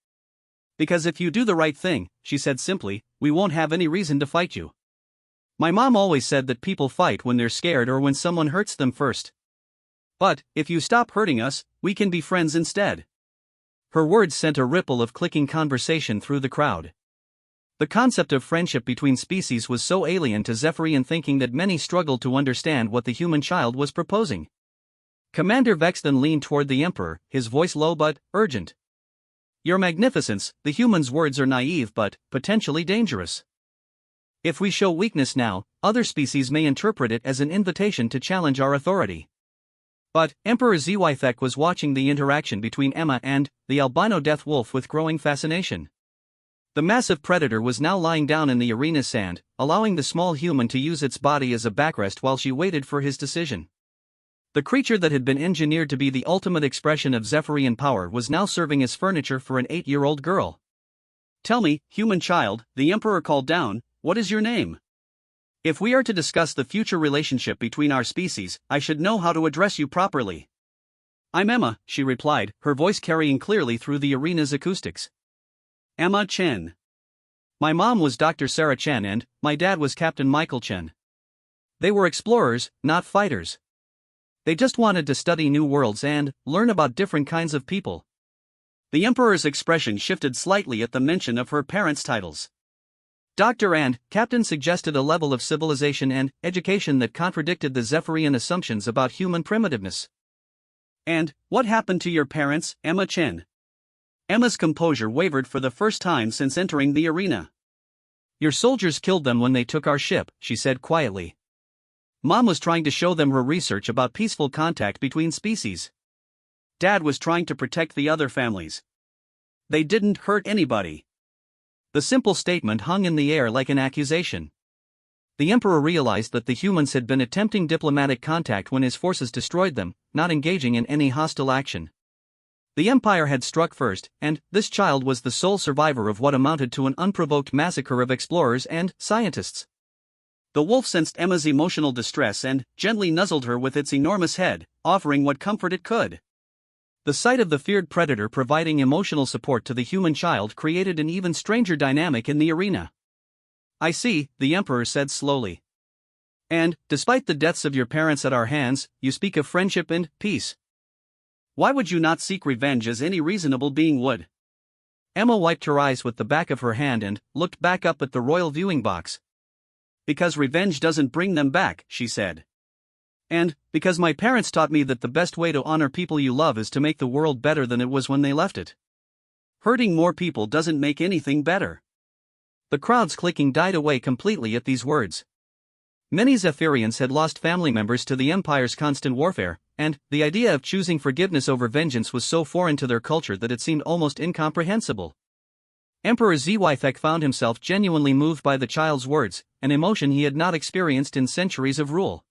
Because if you do the right thing, she said simply, we won't have any reason to fight you. My mom always said that people fight when they're scared or when someone hurts them first. But, if you stop hurting us, we can be friends instead. Her words sent a ripple of clicking conversation through the crowd. The concept of friendship between species was so alien to Zephyrian thinking that many struggled to understand what the human child was proposing. Commander Vex then leaned toward the Emperor, his voice low but urgent. Your Magnificence, the human's words are naive but potentially dangerous. If we show weakness now, other species may interpret it as an invitation to challenge our authority. But Emperor Zythek was watching the interaction between Emma and the albino death wolf with growing fascination. The massive predator was now lying down in the arena's sand, allowing the small human to use its body as a backrest while she waited for his decision. The creature that had been engineered to be the ultimate expression of Zephyrian power was now serving as furniture for an 8-year-old girl. Tell me, human child, the Emperor called down, what is your name? If we are to discuss the future relationship between our species, I should know how to address you properly. I'm Emma, she replied, her voice carrying clearly through the arena's acoustics. Emma Chen. My mom was Dr. Sarah Chen and my dad was Captain Michael Chen. They were explorers, not fighters. They just wanted to study new worlds and learn about different kinds of people. The Emperor's expression shifted slightly at the mention of her parents' titles. Doctor and Captain suggested a level of civilization and education that contradicted the Zephyrian assumptions about human primitiveness. And what happened to your parents, Emma Chen? Emma's composure wavered for the first time since entering the arena. Your soldiers killed them when they took our ship, she said quietly. Mom was trying to show them her research about peaceful contact between species. Dad was trying to protect the other families. They didn't hurt anybody. The simple statement hung in the air like an accusation. The Emperor realized that the humans had been attempting diplomatic contact when his forces destroyed them, not engaging in any hostile action. The Empire had struck first, and this child was the sole survivor of what amounted to an unprovoked massacre of explorers and scientists. The wolf sensed Emma's emotional distress and gently nuzzled her with its enormous head, offering what comfort it could. The sight of the feared predator providing emotional support to the human child created an even stranger dynamic in the arena. I see, the Emperor said slowly. And, despite the deaths of your parents at our hands, you speak of friendship and peace. Why would you not seek revenge as any reasonable being would? Emma wiped her eyes with the back of her hand and looked back up at the royal viewing box. Because revenge doesn't bring them back, she said. And, because my parents taught me that the best way to honor people you love is to make the world better than it was when they left it. Hurting more people doesn't make anything better. The crowd's clicking died away completely at these words. Many Zephyrians had lost family members to the Empire's constant warfare, and the idea of choosing forgiveness over vengeance was so foreign to their culture that it seemed almost incomprehensible. Emperor Zythek found himself genuinely moved by the child's words, an emotion he had not experienced in centuries of rule.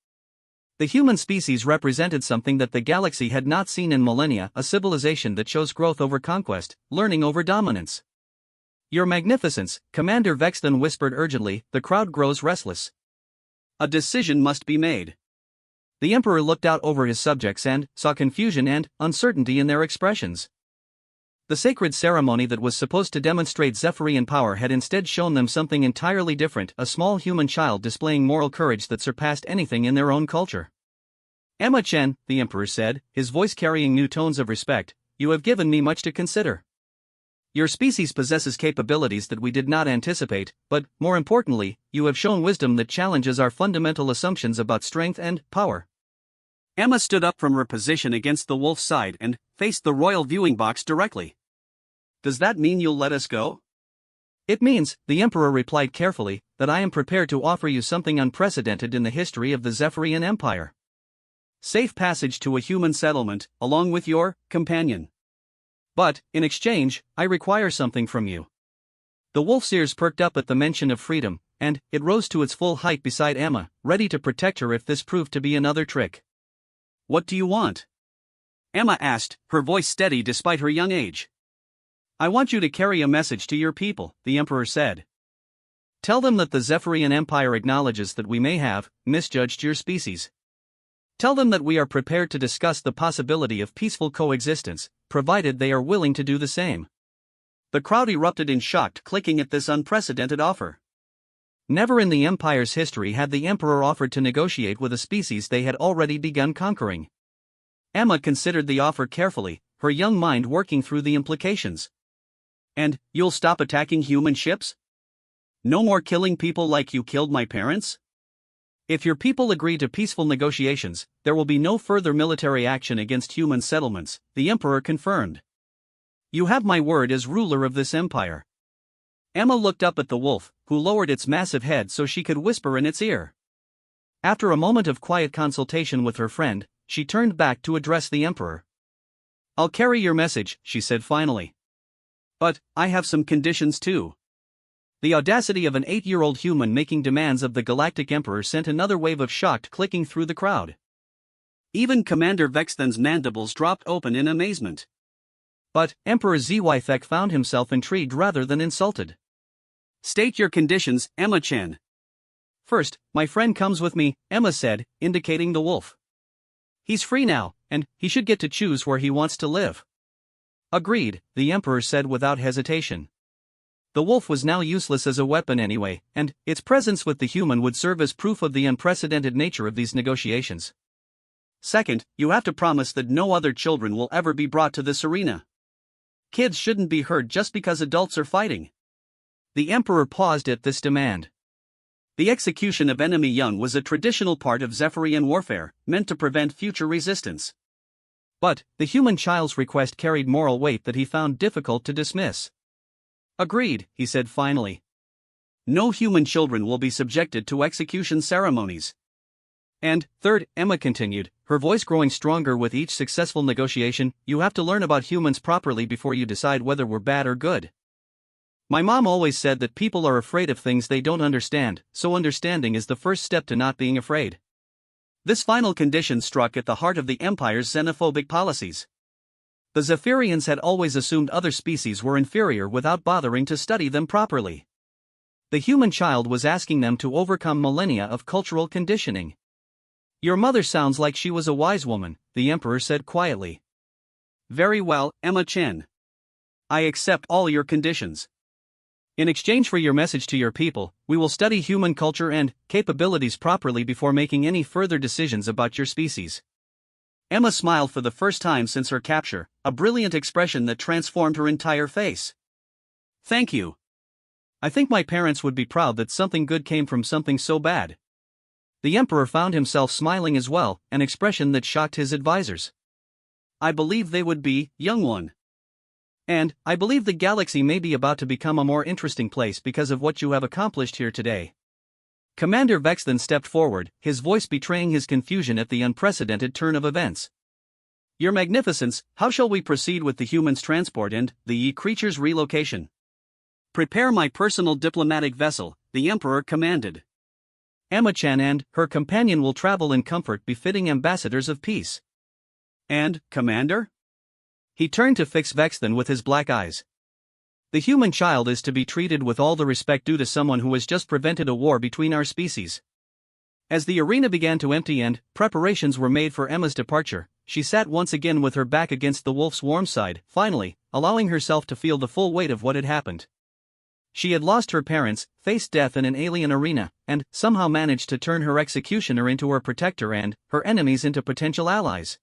The human species represented something that the galaxy had not seen in millennia, a civilization that chose growth over conquest, learning over dominance. "Your Magnificence," Commander Vexton whispered urgently, "the crowd grows restless. A decision must be made." The Emperor looked out over his subjects and saw confusion and uncertainty in their expressions. The sacred ceremony that was supposed to demonstrate Zephyrian power had instead shown them something entirely different, a small human child displaying moral courage that surpassed anything in their own culture. "Emma Chen," the Emperor said, his voice carrying new tones of respect, "you have given me much to consider. Your species possesses capabilities that we did not anticipate, but, more importantly, you have shown wisdom that challenges our fundamental assumptions about strength and power." Emma stood up from her position against the wolf's side and faced the royal viewing box directly. "Does that mean you'll let us go?" "It means," the Emperor replied carefully, "that I am prepared to offer you something unprecedented in the history of the Zephyrian Empire. Safe passage to a human settlement, along with your companion. But, in exchange, I require something from you." The wolf's ears perked up at the mention of freedom, and it rose to its full height beside Emma, ready to protect her if this proved to be another trick. "What do you want?" Emma asked, her voice steady despite her young age. "I want you to carry a message to your people," the Emperor said. "Tell them that the Zephyrian Empire acknowledges that we may have misjudged your species. Tell them that we are prepared to discuss the possibility of peaceful coexistence, provided they are willing to do the same." The crowd erupted in shocked clicking at this unprecedented offer. Never in the Empire's history had the Emperor offered to negotiate with a species they had already begun conquering. Emma considered the offer carefully, her young mind working through the implications. "And you'll stop attacking human ships? No more killing people like you killed my parents? If your people agree to peaceful negotiations, there will be no further military action against human settlements," the Emperor confirmed. "You have my word as ruler of this empire." Emma looked up at the wolf, who lowered its massive head so she could whisper in its ear. After a moment of quiet consultation with her friend, she turned back to address the Emperor. "I'll carry your message," she said finally. "But I have some conditions too." The audacity of an 8-year-old human making demands of the Galactic Emperor sent another wave of shocked clicking through the crowd. Even Commander Vexton's mandibles dropped open in amazement. But Emperor Zythek found himself intrigued rather than insulted. "State your conditions, Emma Chen." "First, my friend comes with me," Emma said, indicating the wolf. "He's free now, and he should get to choose where he wants to live." "Agreed," the Emperor said without hesitation. The wolf was now useless as a weapon anyway, and its presence with the human would serve as proof of the unprecedented nature of these negotiations. "Second, you have to promise that no other children will ever be brought to this arena. Kids shouldn't be hurt just because adults are fighting." The Emperor paused at this demand. The execution of enemy young was a traditional part of Zephyrian warfare, meant to prevent future resistance. But the human child's request carried moral weight that he found difficult to dismiss. "Agreed," he said finally. "No human children will be subjected to execution ceremonies." "And, third," Emma continued, her voice growing stronger with each successful negotiation, "you have to learn about humans properly before you decide whether we're bad or good. My mom always said that people are afraid of things they don't understand, so understanding is the first step to not being afraid." This final condition struck at the heart of the Empire's xenophobic policies. The Zephyrians had always assumed other species were inferior without bothering to study them properly. The human child was asking them to overcome millennia of cultural conditioning. "Your mother sounds like she was a wise woman," the Emperor said quietly. "Very well, Emma Chen. I accept all your conditions. In exchange for your message to your people, we will study human culture and capabilities properly before making any further decisions about your species." Emma smiled for the first time since her capture, a brilliant expression that transformed her entire face. "Thank you. I think my parents would be proud that something good came from something so bad." The Emperor found himself smiling as well, an expression that shocked his advisors. "I believe they would be, young one." And, I believe the galaxy may be about to become a more interesting place because of what you have accomplished here today. Commander Vex then stepped forward, his voice betraying his confusion at the unprecedented turn of events. Your Magnificence, how shall we proceed with the humans' transport and the creatures' relocation? Prepare my personal diplomatic vessel, the Emperor commanded. Emma-chan and her companion will travel in comfort befitting ambassadors of peace. And, Commander? He turned to fix Vex then with his black eyes. The human child is to be treated with all the respect due to someone who has just prevented a war between our species. As the arena began to empty and preparations were made for Emma's departure, she sat once again with her back against the wolf's warm side, finally, allowing herself to feel the full weight of what had happened. She had lost her parents, faced death in an alien arena, and somehow managed to turn her executioner into her protector and her enemies into potential allies.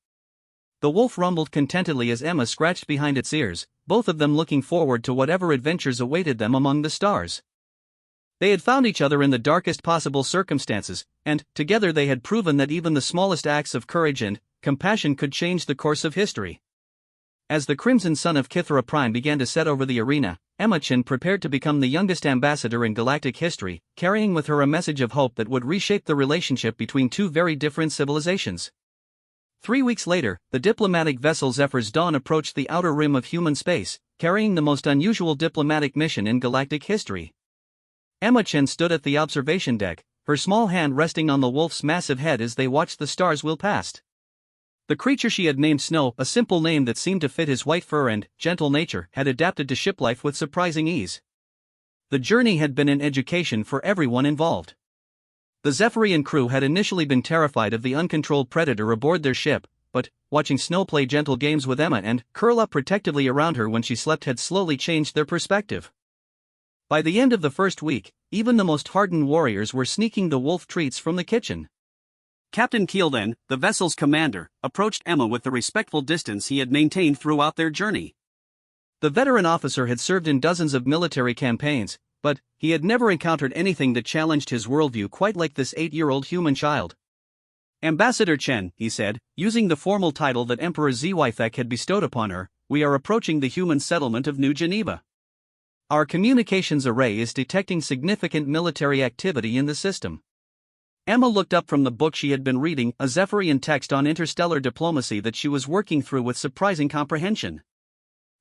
The wolf rumbled contentedly as Emma scratched behind its ears, both of them looking forward to whatever adventures awaited them among the stars. They had found each other in the darkest possible circumstances, and together they had proven that even the smallest acts of courage and compassion could change the course of history. As the crimson sun of Kithra Prime began to set over the arena, Emma-chan prepared to become the youngest ambassador in galactic history, carrying with her a message of hope that would reshape the relationship between two very different civilizations. 3 weeks later, the diplomatic vessel Zephyr's Dawn approached the outer rim of human space, carrying the most unusual diplomatic mission in galactic history. Emma-chan stood at the observation deck, her small hand resting on the wolf's massive head as they watched the stars wheel past. The creature she had named Snow, a simple name that seemed to fit his white fur and gentle nature, had adapted to ship life with surprising ease. The journey had been an education for everyone involved. The Zephyrian crew had initially been terrified of the uncontrolled predator aboard their ship, but watching Snow play gentle games with Emma and curl up protectively around her when she slept had slowly changed their perspective. By the end of the first week, even the most hardened warriors were sneaking the wolf treats from the kitchen. Captain Keel then, the vessel's commander, approached Emma with the respectful distance he had maintained throughout their journey. The veteran officer had served in dozens of military campaigns, but he had never encountered anything that challenged his worldview quite like this 8-year-old human child. Ambassador Chen, he said, using the formal title that Emperor Zwithek had bestowed upon her, we are approaching the human settlement of New Geneva. Our communications array is detecting significant military activity in the system. Emma looked up from the book she had been reading, a Zephyrian text on interstellar diplomacy that she was working through with surprising comprehension.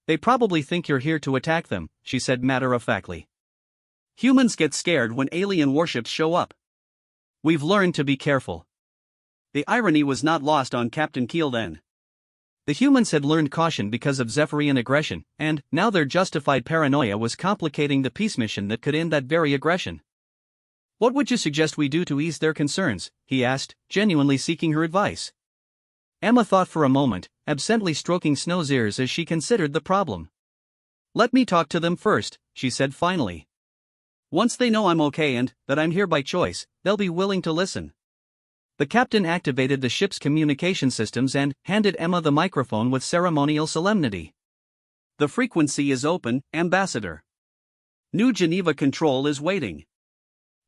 They probably think you're here to attack them, she said matter-of-factly. Humans get scared when alien warships show up. We've learned to be careful. The irony was not lost on Captain Keel then. The humans had learned caution because of Zephyrian aggression, and now their justified paranoia was complicating the peace mission that could end that very aggression. What would you suggest we do to ease their concerns? He asked, genuinely seeking her advice. Emma thought for a moment, absently stroking Snow's ears as she considered the problem. Let me talk to them first, she said finally. Once they know I'm okay and that I'm here by choice, they'll be willing to listen. The captain activated the ship's communication systems and handed Emma the microphone with ceremonial solemnity. The frequency is open, Ambassador. New Geneva Control is waiting.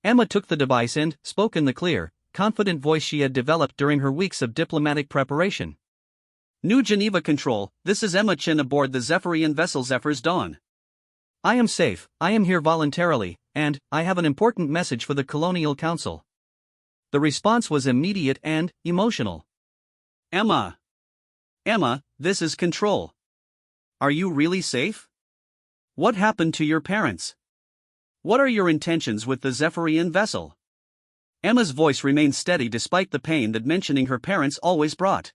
Emma took the device and spoke in the clear, confident voice she had developed during her weeks of diplomatic preparation. New Geneva Control, this is Emma Chin aboard the Zephyrian vessel Zephyr's Dawn. I am safe, I am here voluntarily, and I have an important message for the Colonial Council. The response was immediate and emotional. Emma, this is Control. Are you really safe? What happened to your parents? What are your intentions with the Zephyrian vessel? Emma's voice remained steady despite the pain that mentioning her parents always brought.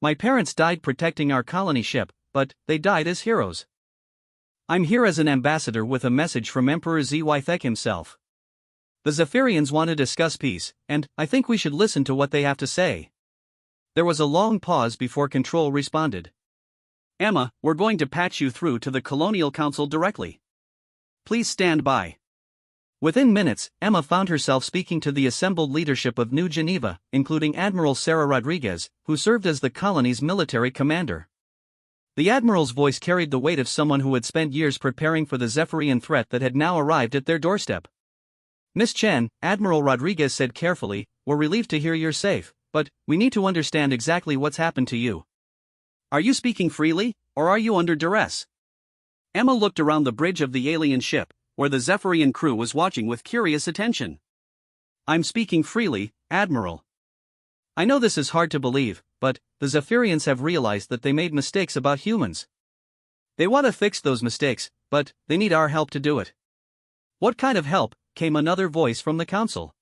My parents died protecting our colony ship, but they died as heroes. I'm here as an ambassador with a message from Emperor Zwithek himself. The Zephyrians want to discuss peace, and I think we should listen to what they have to say. There was a long pause before Control responded. Emma, we're going to patch you through to the Colonial Council directly. Please stand by. Within minutes, Emma found herself speaking to the assembled leadership of New Geneva, including Admiral Sarah Rodriguez, who served as the colony's military commander. The Admiral's voice carried the weight of someone who had spent years preparing for the Zephyrian threat that had now arrived at their doorstep. Miss Chen, Admiral Rodriguez said carefully, we're relieved to hear you're safe, but we need to understand exactly what's happened to you. Are you speaking freely, or are you under duress? Emma looked around the bridge of the alien ship, where the Zephyrian crew was watching with curious attention. "I'm speaking freely, Admiral. I know this is hard to believe, but the Zephyrians have realized that they made mistakes about humans. They want to fix those mistakes, but they need our help to do it." "What kind of help?" came another voice from the council.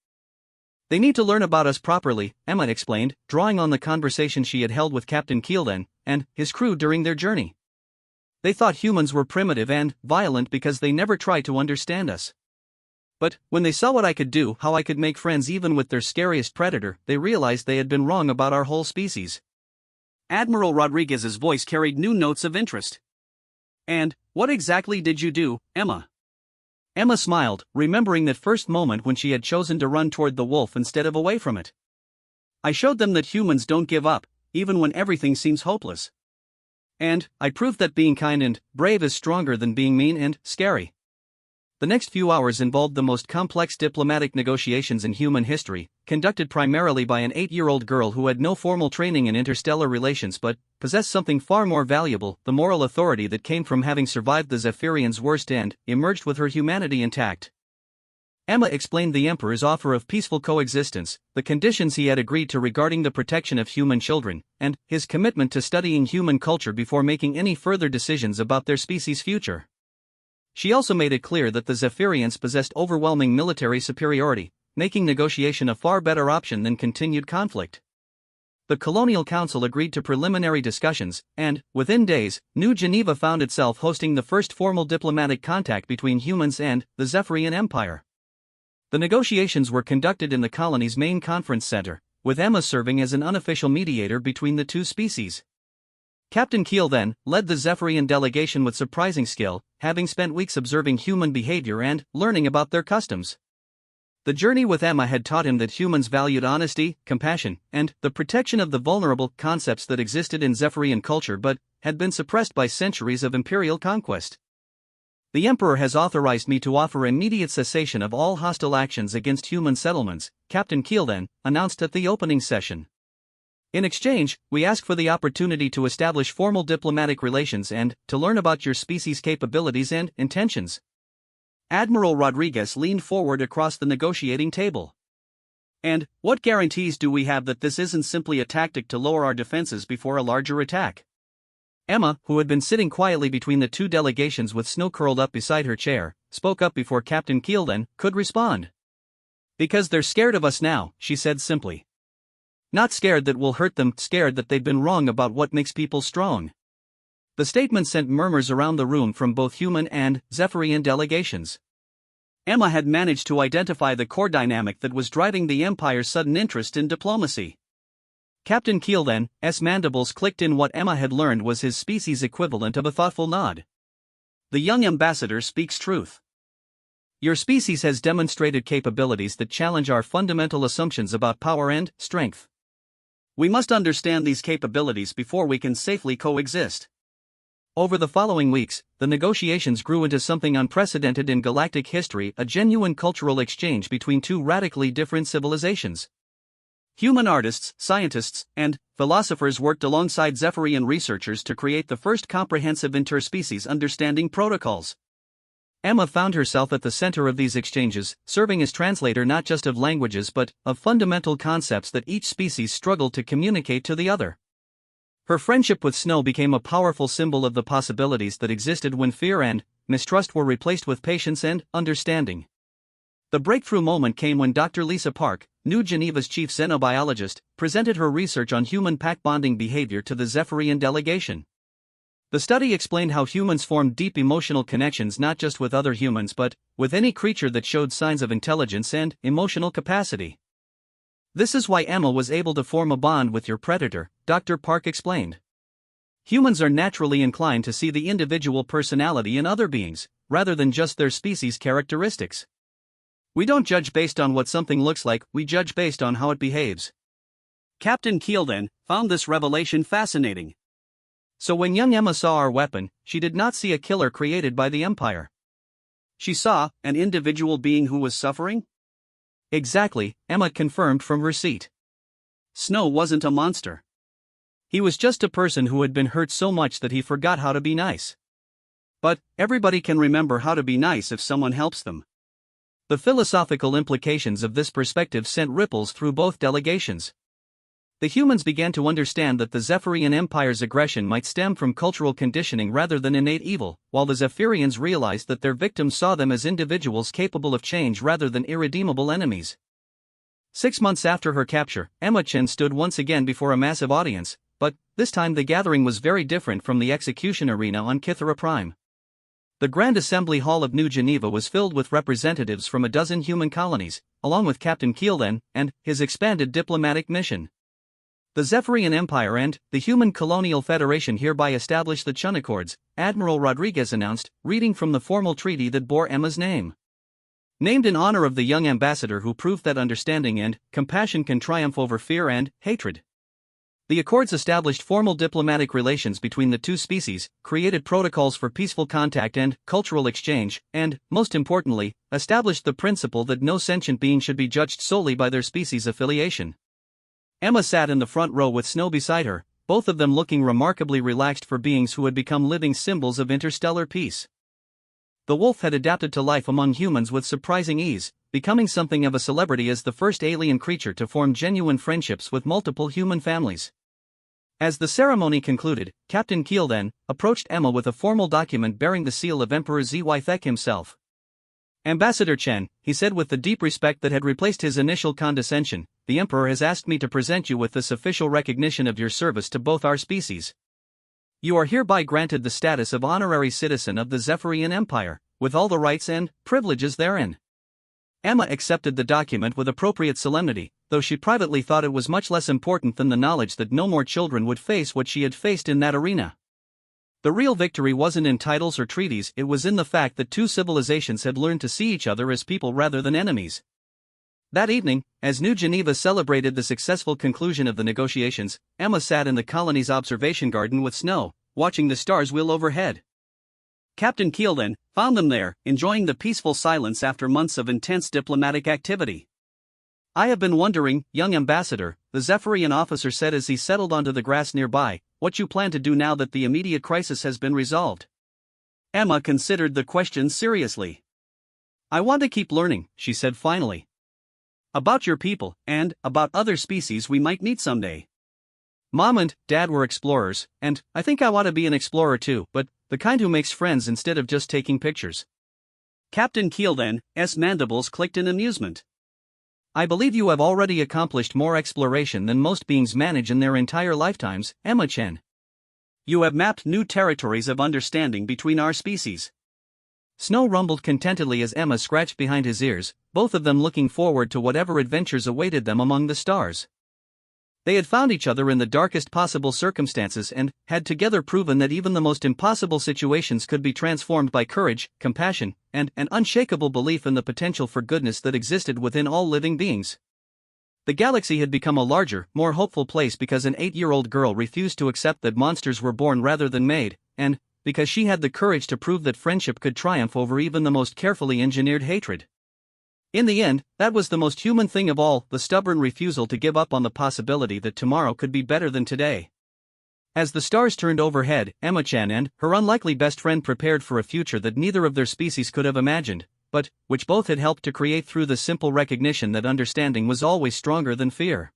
"They need to learn about us properly," Emma explained, drawing on the conversation she had held with Captain Keelden and his crew during their journey. "They thought humans were primitive and violent because they never tried to understand us. But when they saw what I could do, how I could make friends even with their scariest predator, they realized they had been wrong about our whole species." Admiral Rodriguez's voice carried new notes of interest. "And what exactly did you do, Emma?" Emma smiled, remembering that first moment when she had chosen to run toward the wolf instead of away from it. "I showed them that humans don't give up, even when everything seems hopeless. And I proved that being kind and brave is stronger than being mean and scary." The next few hours involved the most complex diplomatic negotiations in human history, conducted primarily by an 8-year-old girl who had no formal training in interstellar relations but possessed something far more valuable: the moral authority that came from having survived the Zephyrians' worst and emerged with her humanity intact. Emma explained the Emperor's offer of peaceful coexistence, the conditions he had agreed to regarding the protection of human children, and his commitment to studying human culture before making any further decisions about their species' future. She also made it clear that the Zephyrians possessed overwhelming military superiority, making negotiation a far better option than continued conflict. The Colonial Council agreed to preliminary discussions, and, within days, New Geneva found itself hosting the first formal diplomatic contact between humans and the Zephyrian Empire. The negotiations were conducted in the colony's main conference center, with Emma serving as an unofficial mediator between the two species. Captain Keel then led the Zephyrian delegation with surprising skill, having spent weeks observing human behavior and learning about their customs. The journey with Emma had taught him that humans valued honesty, compassion, and the protection of the vulnerable, concepts that existed in Zephyrian culture but had been suppressed by centuries of imperial conquest. "The Emperor has authorized me to offer immediate cessation of all hostile actions against human settlements," Captain Keel then announced at the opening session. "In exchange, we ask for the opportunity to establish formal diplomatic relations and to learn about your species' capabilities and intentions." Admiral Rodriguez leaned forward across the negotiating table. "And what guarantees do we have that this isn't simply a tactic to lower our defenses before a larger attack?" Emma, who had been sitting quietly between the two delegations with snow curled up beside her chair, spoke up before Captain Keelden could respond. "Because they're scared of us now," she said simply. "Not scared that we'll hurt them, scared that they've been wrong about what makes people strong." The statement sent murmurs around the room from both human and Zephyrian delegations. Emma had managed to identify the core dynamic that was driving the Empire's sudden interest in diplomacy. Captain Keelden's mandibles clicked in. What Emma had learned was his species' equivalent of a thoughtful nod. "The young ambassador speaks truth. Your species has demonstrated capabilities that challenge our fundamental assumptions about power and strength. We must understand these capabilities before we can safely coexist." Over the following weeks, the negotiations grew into something unprecedented in galactic history: a genuine cultural exchange between two radically different civilizations. Human artists, scientists, and philosophers worked alongside Zephyrian researchers to create the first comprehensive interspecies understanding protocols. Emma found herself at the center of these exchanges, serving as translator not just of languages but of fundamental concepts that each species struggled to communicate to the other. Her friendship with Snow became a powerful symbol of the possibilities that existed when fear and mistrust were replaced with patience and understanding. The breakthrough moment came when Dr. Lisa Park, New Geneva's chief xenobiologist, presented her research on human pack bonding behavior to the Zephyrian delegation. The study explained how humans formed deep emotional connections not just with other humans but with any creature that showed signs of intelligence and emotional capacity. "This is why Emma was able to form a bond with your predator," Dr. Park explained. "Humans are naturally inclined to see the individual personality in other beings, rather than just their species' characteristics. We don't judge based on what something looks like, we judge based on how it behaves." Captain Keelden found this revelation fascinating. So when young Emma saw our weapon, she did not see a killer created by the Empire. She saw an individual being who was suffering? Exactly, Emma confirmed from her seat. Snow wasn't a monster. He was just a person who had been hurt so much that he forgot how to be nice. But everybody can remember how to be nice if someone helps them. The philosophical implications of this perspective sent ripples through both delegations. The humans began to understand that the Zephyrian Empire's aggression might stem from cultural conditioning rather than innate evil, while the Zephyrians realized that their victims saw them as individuals capable of change rather than irredeemable enemies. 6 months after her capture, Emma Chen stood once again before a massive audience, but this time the gathering was very different from the execution arena on Kythera Prime. The Grand Assembly Hall of New Geneva was filled with representatives from a dozen human colonies, along with Captain Keelden and his expanded diplomatic mission. The Zephyrian Empire and the Human Colonial Federation hereby establish the Chun Accords, Admiral Rodriguez announced, reading from the formal treaty that bore Emma's name. Named in honor of the young ambassador who proved that understanding and compassion can triumph over fear and hatred. The Accords established formal diplomatic relations between the two species, created protocols for peaceful contact and cultural exchange, and, most importantly, established the principle that no sentient being should be judged solely by their species affiliation. Emma sat in the front row with Snow beside her, both of them looking remarkably relaxed for beings who had become living symbols of interstellar peace. The wolf had adapted to life among humans with surprising ease, becoming something of a celebrity as the first alien creature to form genuine friendships with multiple human families. As the ceremony concluded, Captain Keelden approached Emma with a formal document bearing the seal of Emperor Zythek himself. "Ambassador Chen," he said with the deep respect that had replaced his initial condescension, "the Emperor has asked me to present you with this official recognition of your service to both our species. You are hereby granted the status of honorary citizen of the Zephyrian Empire, with all the rights and privileges therein." Emma accepted the document with appropriate solemnity, though she privately thought it was much less important than the knowledge that no more children would face what she had faced in that arena. The real victory wasn't in titles or treaties, it was in the fact that two civilizations had learned to see each other as people rather than enemies. That evening, as New Geneva celebrated the successful conclusion of the negotiations, Emma sat in the colony's observation garden with Snow, watching the stars wheel overhead. Captain Keelden found them there, enjoying the peaceful silence after months of intense diplomatic activity. "I have been wondering, young ambassador," the Zephyrian officer said as he settled onto the grass nearby, "what you plan to do now that the immediate crisis has been resolved." Emma considered the question seriously. "I want to keep learning," she said finally. "About your people, and about other species we might meet someday. Mom and Dad were explorers, and I think I want to be an explorer too, but the kind who makes friends instead of just taking pictures." Captain Keelden's mandibles clicked in amusement. "I believe you have already accomplished more exploration than most beings manage in their entire lifetimes, Emma Chen. You have mapped new territories of understanding between our species." Snow rumbled contentedly as Emma scratched behind his ears, both of them looking forward to whatever adventures awaited them among the stars. They had found each other in the darkest possible circumstances and had together proven that even the most impossible situations could be transformed by courage, compassion, and an unshakable belief in the potential for goodness that existed within all living beings. The galaxy had become a larger, more hopeful place because an 8-year-old girl refused to accept that monsters were born rather than made, and because she had the courage to prove that friendship could triumph over even the most carefully engineered hatred. In the end, that was the most human thing of all, the stubborn refusal to give up on the possibility that tomorrow could be better than today. As the stars turned overhead, Emma Chen and her unlikely best friend prepared for a future that neither of their species could have imagined, but which both had helped to create through the simple recognition that understanding was always stronger than fear.